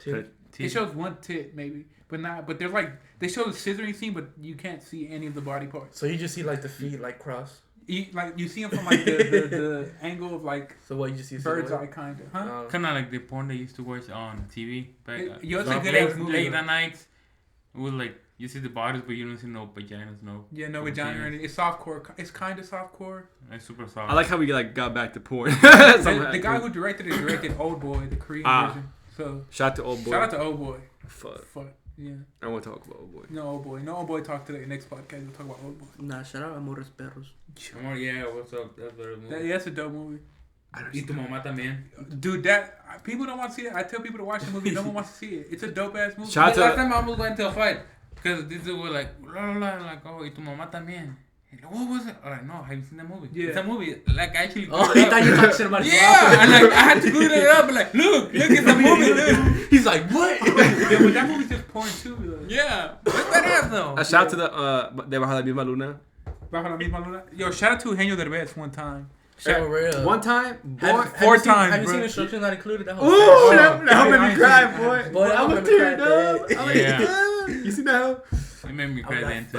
It shows one tit maybe, but not. But there's like they show the scissoring scene, but you can't see any of the body parts. So you just see like the feet like cross. You see them from like the angle of like So what you just see bird's silhouette? eye kind of, huh? Kind of like the porn they used to watch on TV back. Yo, it's a good late, ass movie. late at nights. It was like you see the bodies, but you don't see no vaginas, no. Yeah, no vagina or anything. It's softcore. It's kind of softcore. It's super soft. I like how we like got back to porn. The guy who directed it directed Old Boy, the Korean version. So shout out to Old Boy. shout out to Old Boy. Fuck. Yeah. I want to talk about Old Boy. No Old Boy. No Old Boy. Talk today. Next podcast we'll talk about Old Boy. Nah, shout out Amores Perros. Oh yeah, what's up? That's very movie. That's a dope movie. Y tu mamá también. Dude, that people don't want to see it. I tell people to watch the movie. No one wants to see it. It's a dope ass movie. Shout out The to last time I almost got into a fight because this was like, blah, blah, blah, like, oh, y tu mamá también. And what was it? I'm like, no, have you seen that movie? Yeah. It's a movie. Like, I actually. Oh, he thought you were talking shit about his Yeah, and like, I had to Google it up. Like, look, it's a movie, dude. He's like, what? Yeah, but that movie's just porn too. Though. Yeah, what's that ass though? Shout out to the De Bajo la Misma Luna. Bajo la misma luna. Yo, shout out to Eugenio Derbez one time. For real. One time, boy. Four times, Have you bro. seen Instructions Not Included? That Ooh, whole that made I me ain't cry, seen boy. that. Boy, I was that made me tearing cry, up. I was Yeah. like, you see that? It made me cry then too.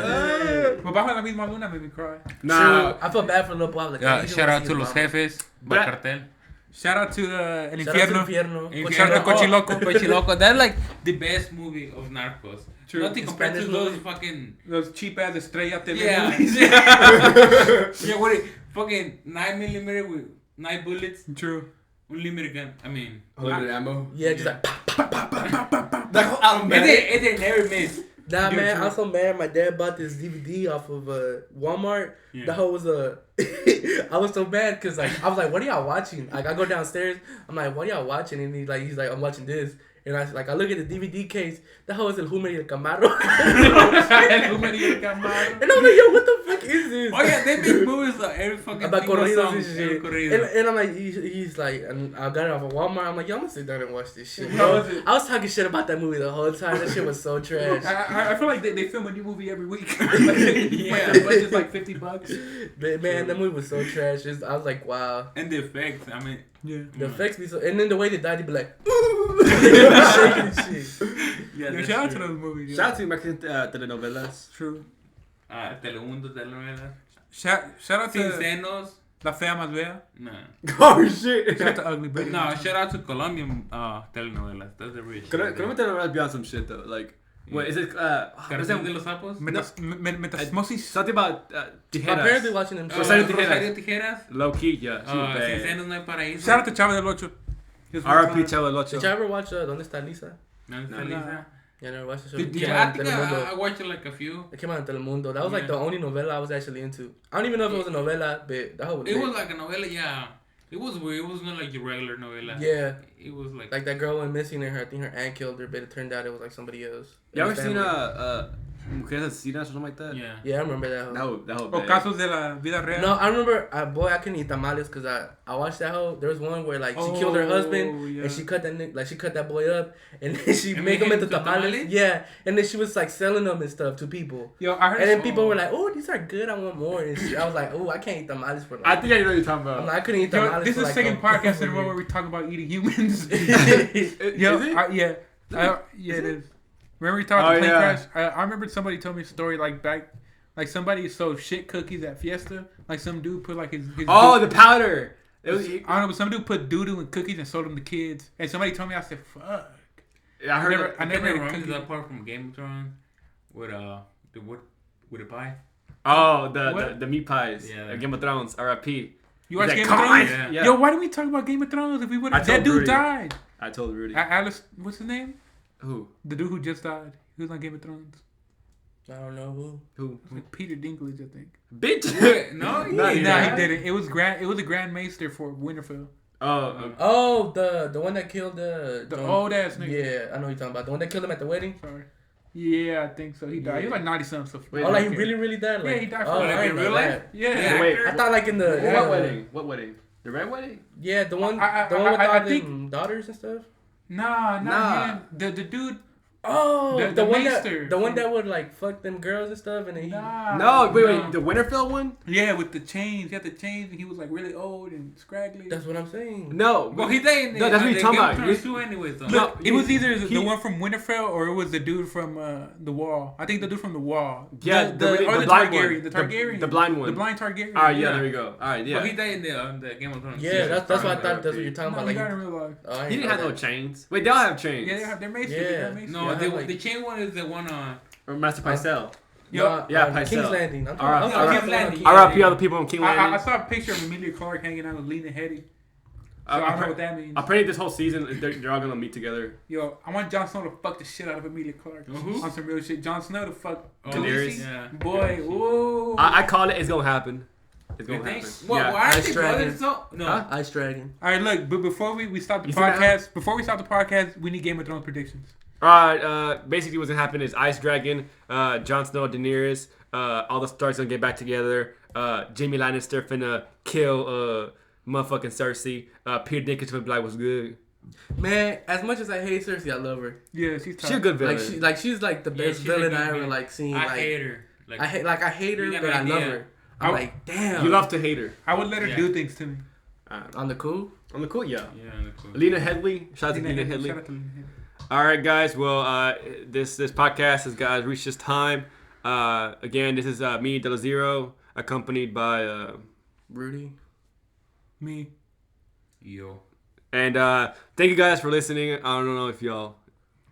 But Bajo la misma luna made me cry. Nah. I felt bad for the little boy. I was like, Yeah, he shout don't out see to his Los mama. Jefes, But- Cartel. Shout out to El Shout out to Infierno. Infierno. Shout out to Cochiloco. Cochiloco. That's like the best movie of Narcos. True. Nothing compared to Spanish those movie. fucking. Those cheap ass Estrella TV Yeah. movies. Yeah, what it, fucking 9mm with 9 bullets, True. unlimited gun. I mean, Unlimited ammo. Yeah, just like, That whole album, man. it never miss. nah, Dude, man, true. I'm so mad. My dad bought this DVD off of Walmart. Yeah. That whole was a. I was so mad because like I was like, "What are y'all watching?" Like I go downstairs, I'm like, "What are y'all watching?" And he's like, "I'm watching this." And I look at the DVD case. That whole is El Humo y el Camaro. And I'm like, "Yo, what the fuck is this?" Oh yeah, they make movies like every fucking About single corridos song, and every shit. corrido. And I'm like, he's like, and I got it off of Walmart. I'm like, yo, I'm gonna sit down and watch this shit. How Bro. was it? I was talking shit about that movie the whole time. That shit was so trash. I feel like they film a new movie every week. Yeah. The budget's like $50. But man, that movie was so trash. I was like, wow. And the effects, I mean, Yeah. The effects be so, and then the way they died, he'd be like, ooh, shaking and shit. yeah, Yo, that's shout out to true. those movies. Yeah. Shout out to Mexican telenovelas. True. Telemundo, telenovela. Shout out Sin to Senos. La Fea Más Bea. Nah. Oh shit. Shout out to Ugly Betty. No, shout out to Colombian telenovelas. That's the real shit. Colombian telenovelas be on some shit though. Like, what is it? What's Cartel de that? los Sapos. Metasmosis. Something about I'm tijeras. apparently watching them. Rosario shows. Tijeras. Rosario Tijeras. Low key, yeah. She was Sin bad. Senos no hay paraíso. Shout out to Chava del Ocho. R.I.P. Chavo el Did Ocho. y'all ever watch Donde Está Lisa? No, No, Lisa. Yeah, I never watched the show. Did It you- came Yeah, out I in think Telemundo. I watched it like a few. It came out in Telemundo. That was like Yeah. the only novela I was actually into. I don't even know if it was a novela, but that whole It was like a novela, yeah. It was weird. It was not like your regular novela. yeah, It was like like that girl went missing and I think her aunt killed her, but it turned out it was like somebody else. You ever Her seen family. Mujeres Asesinas or something like that? yeah. Yeah, I remember that. That whole O bad. casos de la vida real. No, I remember. Boy, I couldn't eat tamales because I watched that whole. There was one where like she killed her husband yeah. and she cut she cut that boy up and then she And made made him him into into tamales. tamales? Yeah, and then she was like selling them and stuff to people. Yo, I heard. And then people were like, "Oh, these are good. I want more." And I was like, "Oh, I can't eat tamales for." Like, I think I know what you're talking I'm about. like, I couldn't eat Yo, tamales. this for is like the second a- podcast in a row where we talk about eating humans. Yo, Is it? yeah, yeah, it is. Remember we talked about the plane yeah. crash? I remember somebody told me a story like back, like somebody sold shit cookies at Fiesta. Like some dude put like his Oh, the powder. It was, I don't know, but some dude put doo-doo in cookies and sold them to kids. And somebody told me, I said, fuck. I heard. never- it. I never ate a remember cookie. that part from Game of Thrones with the wood with the pie. Oh, What? the meat pies. Yeah. Game of Thrones. R.I.P. You watch He's Game like, of "Come on!" Thrones? Yeah. Yo, why didn't we talk about Game of Thrones if we would I have? told That dude Rudy. died. I told Rudy. Alice, what's his name? Who? The dude who just died. He was on Game of Thrones. I don't know who. Who? Like Peter Dinklage, I think. Bitch. Wait, no, he Not didn't. yet. No, he didn't. It was a Grand Maester for Winterfell. Oh. Oh, the one that killed The John- old ass nigga. Yeah, I know what you're talking about. The one that killed him at the wedding. Sorry. Yeah, I think so. He died. He was like 90 something. So Wait, Oh, like he okay. really died. Like, Yeah, he died Oh, from I like didn't in know real that. life? Yeah. Wait. I thought like in the What wedding? What wedding? The red wedding? Yeah, the one I- the one with I all think- them daughters and stuff. Nah, not Nah. him. The dude. Oh, The the one maester. that would like fuck them girls and stuff, and then he. Nah. No, wait, no. wait. The Winterfell one? Yeah, with the chains. He had the chains, and he was like really old and scraggly. That's what I'm saying. No. Well, he died in the, No, that's what you're talking Game of about. Thrones too, anyways. Though. No, Look, it was either he- the one from Winterfell or it was the dude from The Wall. I think the dude from The Wall. Yeah, or the blind Targaryen. one. The Targaryen. The blind one. The blind Targaryen. All right, yeah, Yeah. there we go. All right, yeah. Well, he died in the Game of Thrones. Yeah, that's what I Right. thought. That's what you're talking No, about. he Like, died in real life. oh, I He didn't have no know chains. Wait, they all have chains. Yeah, they have their mace. Yeah. No, Yeah, the, like- the chain one is the one Or Master Pycelle. Yo, Yeah, King's Pycelle. Landing. I'm All right, talking all right. King's Landing. Yeah. R.I.P. all the people in King I Landing. saw a picture of Emilia Clarke hanging out with Lena Headey. So I don't know what that means. Apparently, this whole season, they're all gonna meet together. Yo, I want Jon Snow to fuck the shit out of Emilia Clarke. Who? On some real shit. Jon Snow to fuck Oh, Daenerys? Yeah. Boy, ooh. I call it. It's gonna happen. It's You gonna think? happen. Well, Yeah. why are Ice they Dragon. brothers? So no. Huh? Ice Dragon. All right, look, but before we stop the You see that? podcast, we need Game of Thrones predictions. All right. Basically, what's gonna happen is Ice Dragon, Jon Snow, Daenerys, all the Starks gonna get back together. Jaime Lannister finna kill motherfucking Cersei. Peter Dinklage finna be like, "What's good?" Man, as much as I hate Cersei, I love her. Yeah, she's tough. She's a good villain. She's like the Yeah, best she's a villain good I ever villain. like seen. I Like, hate her. Like, I hate her, You got but an I love idea. her. I'm I- like, damn. You love to hate her. I would let her Yeah. do things to me. On the cool. On the cool, yeah. yeah, cool. Lena Headley. Shout out to Lena Headley. Shout out to Lena Headey. All right, guys. Well, this podcast has reached its time. Again, this is me, DeLaZero, accompanied by Rudy. Me. Yo. and thank you guys for listening. I don't know if y'all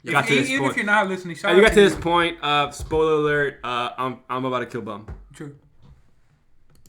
got to this Even point. if you're not listening, shout If you out got to this you. point, spoiler alert. I'm about to kill Bum. True.